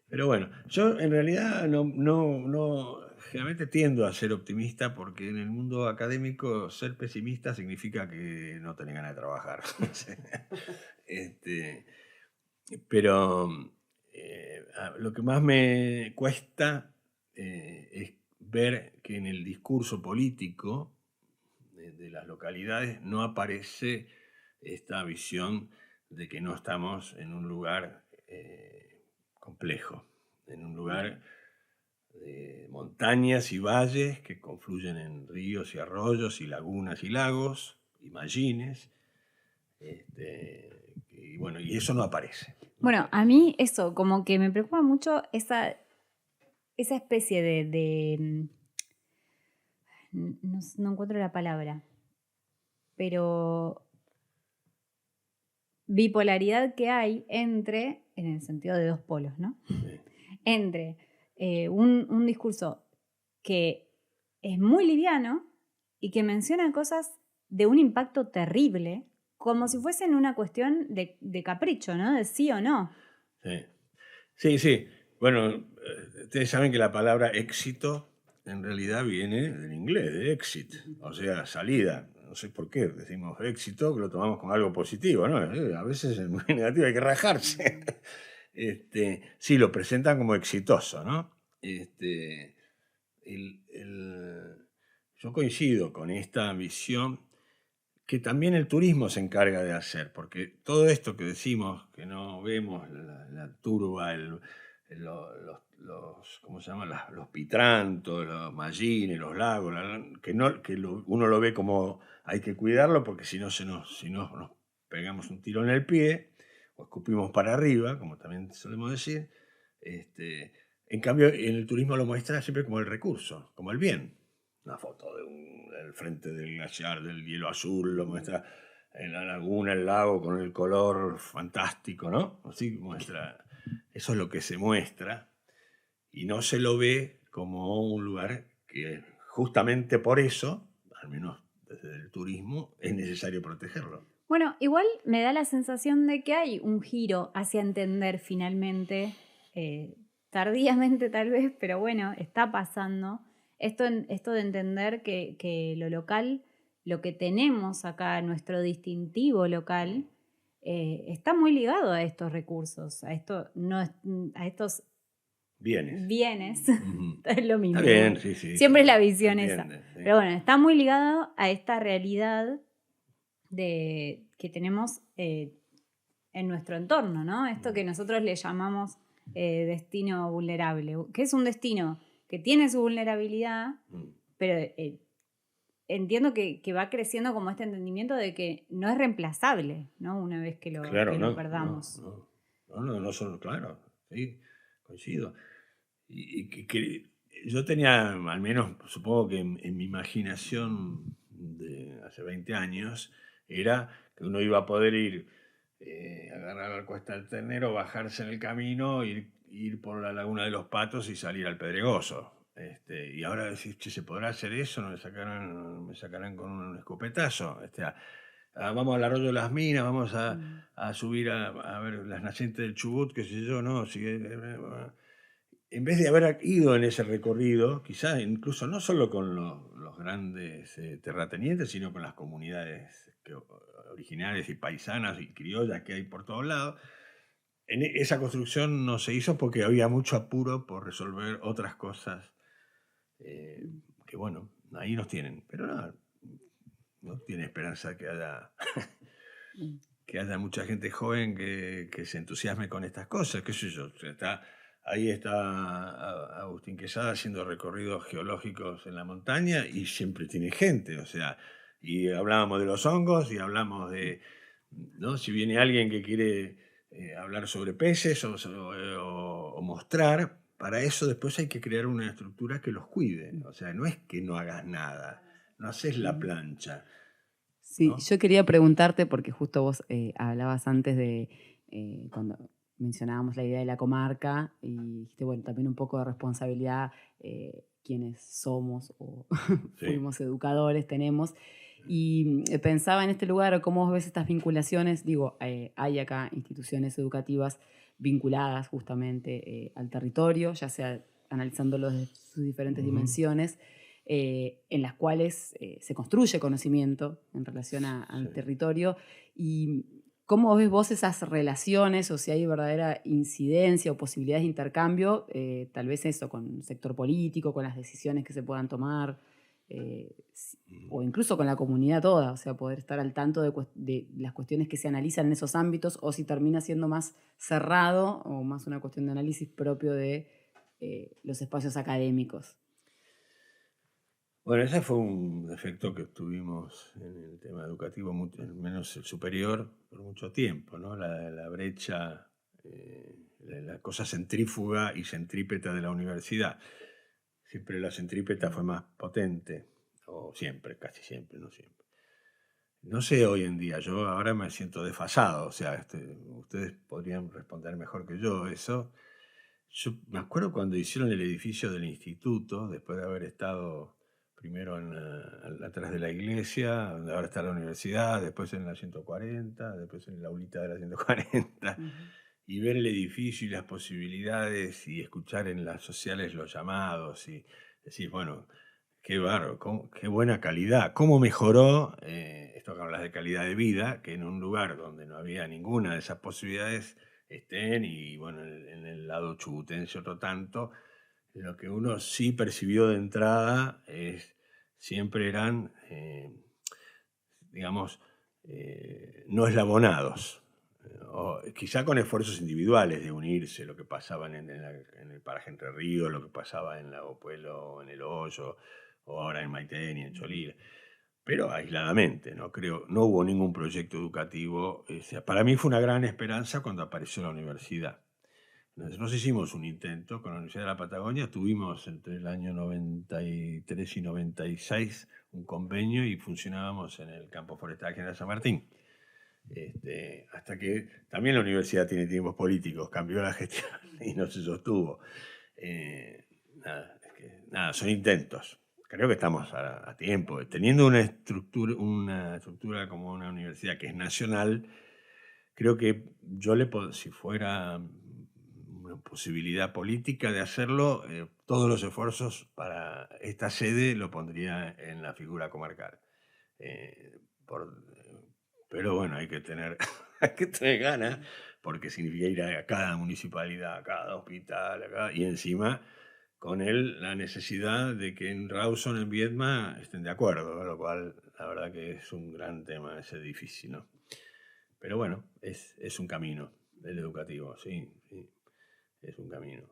Pero bueno, yo en realidad no generalmente tiendo a ser optimista porque en el mundo académico ser pesimista significa que no tenés ganas de trabajar. Pero lo que más me cuesta es ver que en el discurso político de las localidades no aparece esta visión de que no estamos en un lugar complejo, en un lugar de montañas y valles que confluyen en ríos y arroyos y lagunas y lagos y mallines. Y bueno, y eso no aparece. Bueno, a mí eso, como que me preocupa mucho esa especie no encuentro la palabra, pero bipolaridad que hay entre, en el sentido de dos polos, ¿no? Sí. Entre un discurso que es muy liviano y que menciona cosas de un impacto terrible, como si fuesen una cuestión de capricho, ¿no? De sí o no. Sí. Bueno, ustedes saben que la palabra éxito en realidad viene del inglés, de exit, o sea, salida. No sé por qué decimos éxito, que lo tomamos como algo positivo, ¿no? A veces es muy negativo, hay que rajarse. Sí, lo presentan como exitoso, ¿no? Yo coincido con esta visión que también el turismo se encarga de hacer, porque todo esto que decimos, que no vemos, la turba, ¿cómo se llama? Los pitrantos, los mallines, los lagos, uno lo ve como hay que cuidarlo, porque si no nos pegamos un tiro en el pie, o escupimos para arriba, como también solemos decir. En cambio, en el turismo lo muestra siempre como el recurso, como el bien. Una foto del frente del glaciar, del hielo azul, lo muestra en la laguna, el lago con el color fantástico, ¿no? Así muestra, eso es lo que se muestra y no se lo ve como un lugar que justamente por eso, al menos desde el turismo, es necesario protegerlo. Bueno, igual me da la sensación de que hay un giro hacia entender finalmente, tardíamente tal vez, pero bueno, está pasando. Esto de entender que lo local, lo que tenemos acá, nuestro distintivo local, está muy ligado a estos recursos, a estos bienes. Es lo mismo. Está bien, sí. Siempre es la visión esa. Sí. Pero bueno, está muy ligado a esta realidad que tenemos en nuestro entorno, ¿no? Esto que nosotros le llamamos destino vulnerable, que es un destino que tiene su vulnerabilidad, pero entiendo que va creciendo como este entendimiento de que no es reemplazable, ¿no? Una vez que lo perdamos. No son, claro, sí, coincido. Y que yo tenía, al menos supongo que en mi imaginación de hace 20 años, era que uno iba a poder ir, agarrar la Cuesta del Ternero, bajarse en el camino, ir por la Laguna de los Patos y salir al Pedregoso. Y ahora decís, che, ¿se podrá hacer eso? ¿No me sacarán con un escopetazo? Vamos al Arroyo de las Minas, vamos a subir a ver las nacientes del Chubut, qué sé yo, ¿no? En vez de haber ido en ese recorrido, quizás incluso no solo con los grandes terratenientes, sino con las comunidades originarias y paisanas y criollas que hay por todos lados, esa construcción no se hizo porque había mucho apuro por resolver otras cosas que, bueno, ahí nos tienen. Pero no tiene esperanza que haya mucha gente joven que se entusiasme con estas cosas, qué sé yo. Ahí está Agustín Quesada haciendo recorridos geológicos en la montaña y siempre tiene gente, o sea, y hablábamos de los hongos y hablamos de, ¿no? Si viene alguien que quiere hablar sobre peces o mostrar, para eso después hay que crear una estructura que los cuide, o sea, no es que no hagas nada, no haces la plancha. Sí, ¿no? yo quería preguntarte, porque justo vos hablabas antes de cuando mencionábamos la idea de la comarca y dijiste, bueno, también un poco de responsabilidad quienes somos o Sí. fuimos educadores, tenemos. Y pensaba en este lugar, cómo vos ves estas vinculaciones. Digo, hay acá instituciones educativas vinculadas justamente al territorio, ya sea analizándolo desde sus diferentes dimensiones, en las cuales se construye conocimiento en relación al territorio. Y ¿cómo ves vos esas relaciones, o si hay verdadera incidencia o posibilidades de intercambio, tal vez eso, con el sector político, con las decisiones que se puedan tomar, o incluso con la comunidad toda? O sea, poder estar al tanto de las cuestiones que se analizan en esos ámbitos, o si termina siendo más cerrado o más una cuestión de análisis propio de los espacios académicos. Bueno, ese fue un defecto que tuvimos en el tema educativo, al menos el superior, por mucho tiempo, ¿no? La brecha, la cosa centrífuga y centrípeta de la universidad. Siempre la centrípeta fue más potente, o siempre, casi siempre, no siempre. No sé hoy en día, yo ahora me siento desfasado, o sea, ustedes podrían responder mejor que yo eso. Yo me acuerdo cuando hicieron el edificio del instituto, después de haber estado primero atrás de la iglesia, donde ahora está la universidad, después en la 140, después en la aulita de la 140, y ver el edificio y las posibilidades y escuchar en las sociales los llamados y decir, bueno, qué bárbaro, qué buena calidad, cómo mejoró, esto que hablas de calidad de vida, que en un lugar donde no había ninguna de esas posibilidades estén, y bueno, en el lado chubutense otro tanto. Lo que uno sí percibió de entrada siempre eran, digamos, no eslabonados, o quizá con esfuerzos individuales de unirse, lo que pasaba en el paraje Entre Ríos, lo que pasaba en Lago Puelo, en El Hoyo, o ahora en Maitén y en Cholila, pero aisladamente, no hubo ningún proyecto educativo. Para mí fue una gran esperanza cuando apareció la universidad. Nosotros hicimos un intento con la Universidad de la Patagonia, tuvimos entre el año 93 y 96 un convenio y funcionábamos en el campo forestal General San Martín. Hasta que también la universidad tiene tiempos políticos, cambió la gestión y no se sostuvo. Nada, son intentos. Creo que estamos a tiempo. Teniendo una estructura como una universidad que es nacional, creo que si fuera una posibilidad política de hacerlo, todos los esfuerzos para esta sede lo pondría en la figura comarcal. Pero bueno, hay que tener ganas, porque significa ir a cada municipalidad, a cada hospital, y encima con la necesidad de que en Rawson, en Viedma, estén de acuerdo, lo cual la verdad que es un gran tema ese edificio, ¿no? Pero bueno, es un camino, el educativo, sí, es un camino.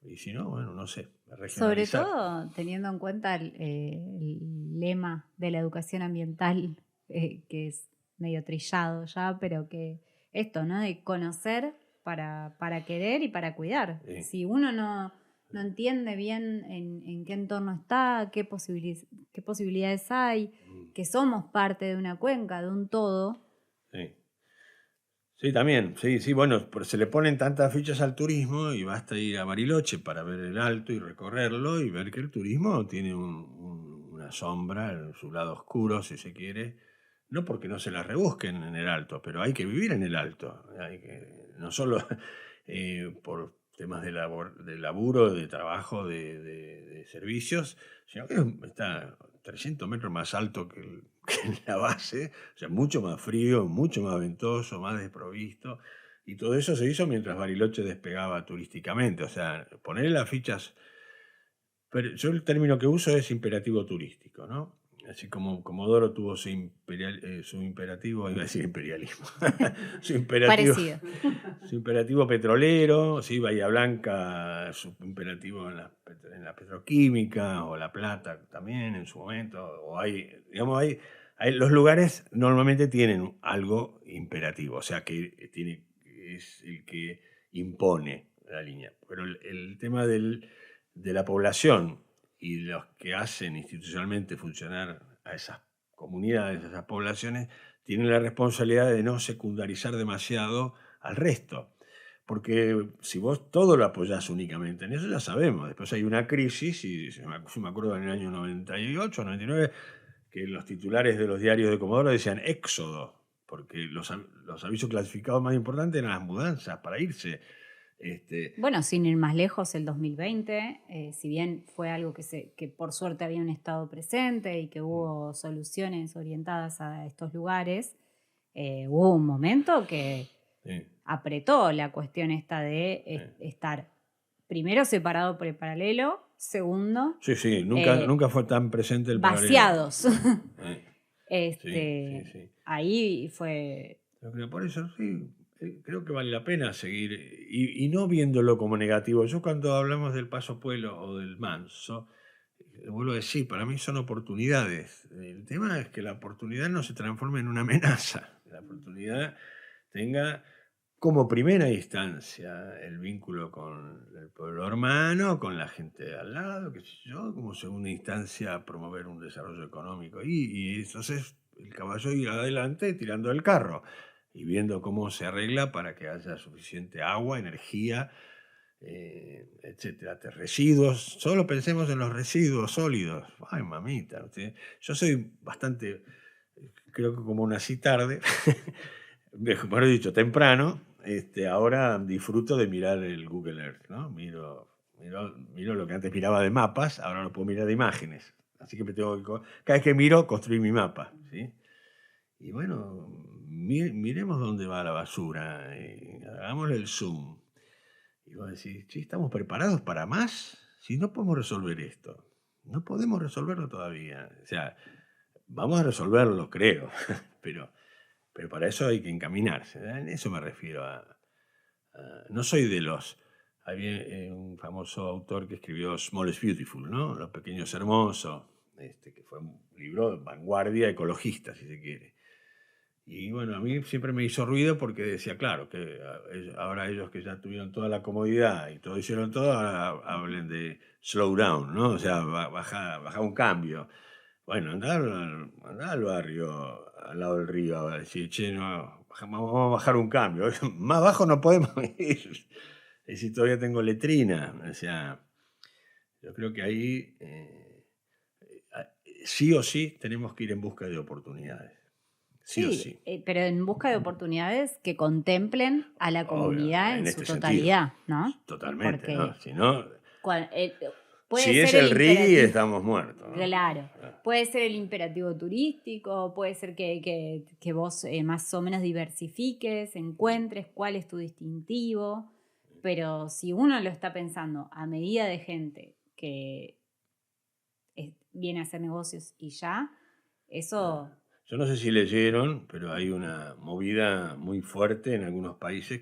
Y si no, bueno, no sé, Sobre regionalizar. todo teniendo en cuenta el lema de la educación ambiental, que es medio trillado ya, pero que esto, ¿no? De conocer para querer y para cuidar. Sí. Si uno no entiende bien en qué entorno está, qué posibilidades hay, que somos parte de una cuenca, de un todo. Sí. Sí, también, sí, bueno, se le ponen tantas fichas al turismo y basta ir a Bariloche para ver el Alto y recorrerlo y ver que el turismo tiene una sombra en su lado oscuro, si se quiere, no porque no se la rebusquen en el Alto, pero hay que vivir en el Alto, no solo por temas de laburo, de trabajo, de servicios, sino que está 300 metros más alto que la base, o sea, mucho más frío, mucho más ventoso, más desprovisto, y todo eso se hizo mientras Bariloche despegaba turísticamente, o sea, poner las fichas, pero yo el término que uso es imperativo turístico, ¿no? Así como Comodoro tuvo su imperativo, iba a decir imperialismo, Parecido. su imperativo petrolero, ¿sí? Bahía Blanca, su imperativo en la petroquímica, o La Plata también en su momento, o los lugares normalmente tienen algo imperativo, o sea que es el que impone la línea. Pero el tema de la población y los que hacen institucionalmente funcionar a esas comunidades, a esas poblaciones, tienen la responsabilidad de no secundarizar demasiado al resto. Porque si vos todo lo apoyás únicamente en eso, ya sabemos. Después hay una crisis, y yo me acuerdo en el año 98, 99, que los titulares de los diarios de Comodoro decían éxodo, porque los avisos clasificados más importantes eran las mudanzas para irse. Bueno, sin ir más lejos, el 2020, si bien fue algo que por suerte habían estado presente y que hubo soluciones orientadas a estos lugares, hubo un momento que Sí. apretó la cuestión esta de estar primero separado por el paralelo, segundo, Sí, nunca fue tan presente el paralelo. vaciados. Sí. Ahí fue... Yo creo, por eso sí, creo que vale la pena seguir y no viéndolo como negativo. Yo cuando hablamos del Paso Pueblo o del Manso, vuelvo a decir, para mí son oportunidades. El tema es que la oportunidad no se transforme en una amenaza. La oportunidad tenga como primera instancia el vínculo con el pueblo hermano, con la gente de al lado, qué sé yo, como segunda instancia promover un desarrollo económico. Y entonces el caballo ir adelante tirando el carro y viendo cómo se arregla para que haya suficiente agua, energía, etcétera. Residuos, solo pensemos en los residuos sólidos. Ay, mamita, yo soy bastante, creo que como nací tarde, mejor dicho, temprano, ahora disfruto de mirar el Google Earth, ¿no? Miro lo que antes miraba de mapas, ahora lo puedo mirar de imágenes. Así que cada vez que miro, construir mi mapa, ¿sí? Y bueno, miremos dónde va la basura, hagámosle el zoom. Y vos decís, ¿sí, estamos preparados para más? Si no podemos resolver esto, no podemos resolverlo todavía. O sea, vamos a resolverlo, creo, pero para eso hay que encaminarse. En eso me refiero no soy de los... Había un famoso autor que escribió Small is Beautiful, ¿no? Los pequeños hermosos, que fue un libro de vanguardia ecologista, si se quiere. Y bueno, a mí siempre me hizo ruido porque decía, claro, que ahora ellos que ya tuvieron toda la comodidad y todo hicieron todo, ahora hablen de slow down, ¿no? O sea, baja un cambio. Bueno, andar al barrio, al lado del río, a decir, che, no, vamos a bajar un cambio. Más bajo no podemos ir. Es decir, todavía tengo letrina. O sea, yo creo que ahí sí o sí tenemos que ir en busca de oportunidades. Sí o sí. Pero en busca de oportunidades que contemplen a la comunidad Obvio, en en su este totalidad, sentido. ¿no? Totalmente, Porque ¿no? Si no, puede si ser es el RIGI, imperativo- estamos muertos, ¿no? Claro, puede ser el imperativo turístico, puede ser que vos más o menos diversifiques, encuentres cuál es tu distintivo, pero si uno lo está pensando a medida de gente que viene a hacer negocios y ya, eso... Yo no sé si leyeron, pero hay una movida muy fuerte en algunos países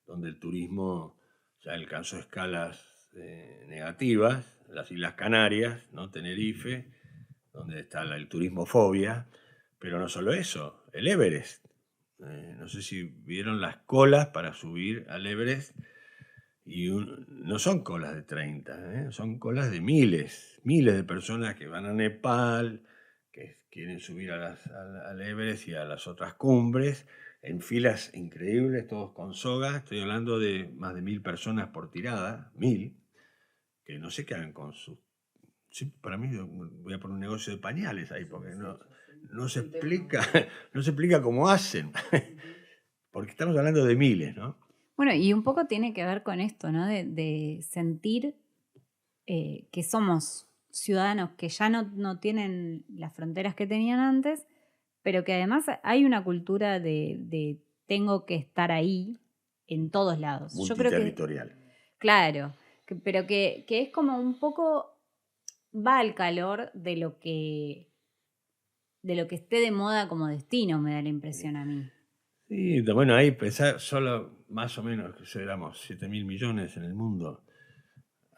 donde el turismo ya alcanzó escalas negativas, las Islas Canarias, ¿no? Tenerife, donde está el turismofobia, pero no solo eso, el Everest. No sé si vieron las colas para subir al Everest y no son colas de 30, son colas de miles de personas que van a Nepal, que quieren subir al Everest y a las otras cumbres, en filas increíbles, todos con soga. Estoy hablando de más de 1000 personas por tirada, 1000, que no sé qué hagan con sus... Sí, para mí voy a poner un negocio de pañales ahí, porque no se explica, no se explica cómo hacen, porque estamos hablando de miles, ¿no? Bueno, y un poco tiene que ver con esto, ¿no? De sentir que somos ciudadanos que ya no tienen las fronteras que tenían antes, pero que además hay una cultura de tengo que estar ahí en todos lados. Yo creo que, Multiterritorial. claro, pero que es como un poco va al calor de lo que esté de moda como destino, me da la impresión a mí. Sí, bueno, ahí pensar solo más o menos que éramos 7.000 millones en el mundo.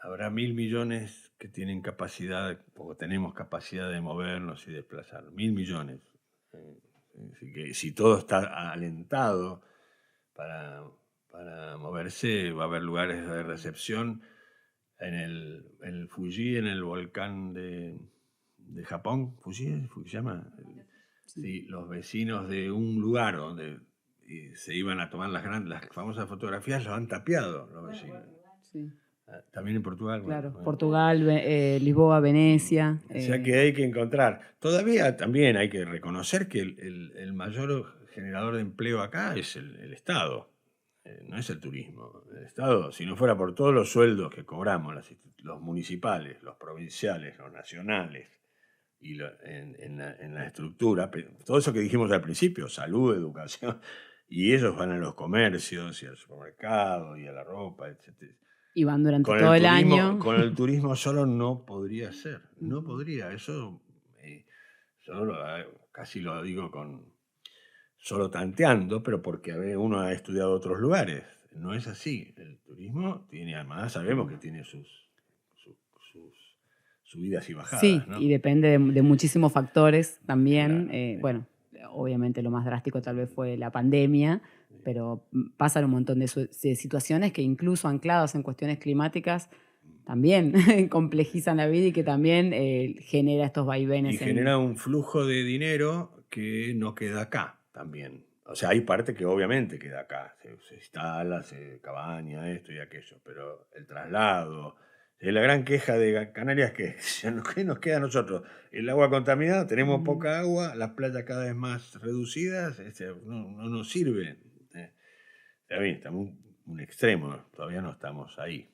Habrá 1.000 millones que tienen capacidad, o tenemos capacidad de movernos y desplazar. 1.000 millones. Así que si todo está alentado para moverse, va a haber lugares de recepción en el Fuji, en el volcán de Japón. ¿Fuji se llama? Sí, los vecinos de un lugar donde se iban a tomar las famosas fotografías, los han tapiado los vecinos. Sí. También en Portugal. Claro, bueno. Portugal, Lisboa, Venecia. O sea que hay que encontrar. Todavía también hay que reconocer que el mayor generador de empleo acá es el Estado, no es el turismo. El Estado, si no fuera por todos los sueldos que cobramos, los municipales, los provinciales, los nacionales, y en la estructura, todo eso que dijimos al principio, salud, educación, y ellos van a los comercios y al supermercado y a la ropa, etc. Y van durante todo el año. Con el turismo solo no podría ser, no podría, eso yo casi lo digo solo tanteando, pero porque uno ha estudiado otros lugares, no es así, el turismo tiene, además sabemos que tiene sus subidas y bajadas. Sí, ¿no? y depende de muchísimos factores también. Claro, bueno, obviamente lo más drástico tal vez fue la pandemia, pero pasan un montón de situaciones que incluso ancladas en cuestiones climáticas también complejizan la vida y que también genera estos vaivenes. Y genera un flujo de dinero que no queda acá también. O sea, hay parte que obviamente queda acá. Se instala, se cabaña, esto y aquello, pero el traslado... La gran queja de Canarias es que ¿qué nos queda a nosotros? El agua contaminada, tenemos poca agua, las playas cada vez más reducidas, no nos sirve. Estamos un extremo, todavía no estamos ahí.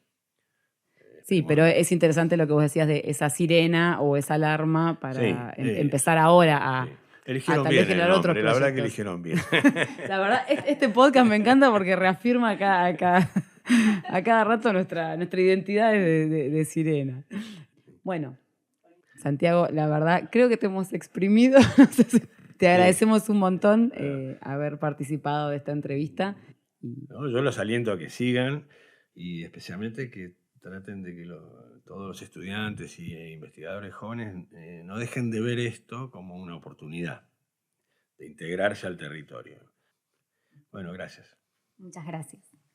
Sí, pero es interesante lo que vos decías de esa sirena o esa alarma para empezar ahora a... Eligieron bien el nombre, la verdad que eligieron bien. La verdad, este podcast me encanta porque reafirma a cada rato nuestra identidad de sirena. Bueno, Santiago, la verdad, creo que te hemos exprimido. Te agradecemos un montón haber participado de esta entrevista. No, yo los aliento a que sigan y especialmente que traten de que todos los estudiantes e investigadores jóvenes no dejen de ver esto como una oportunidad de integrarse al territorio. Bueno, gracias. Muchas gracias.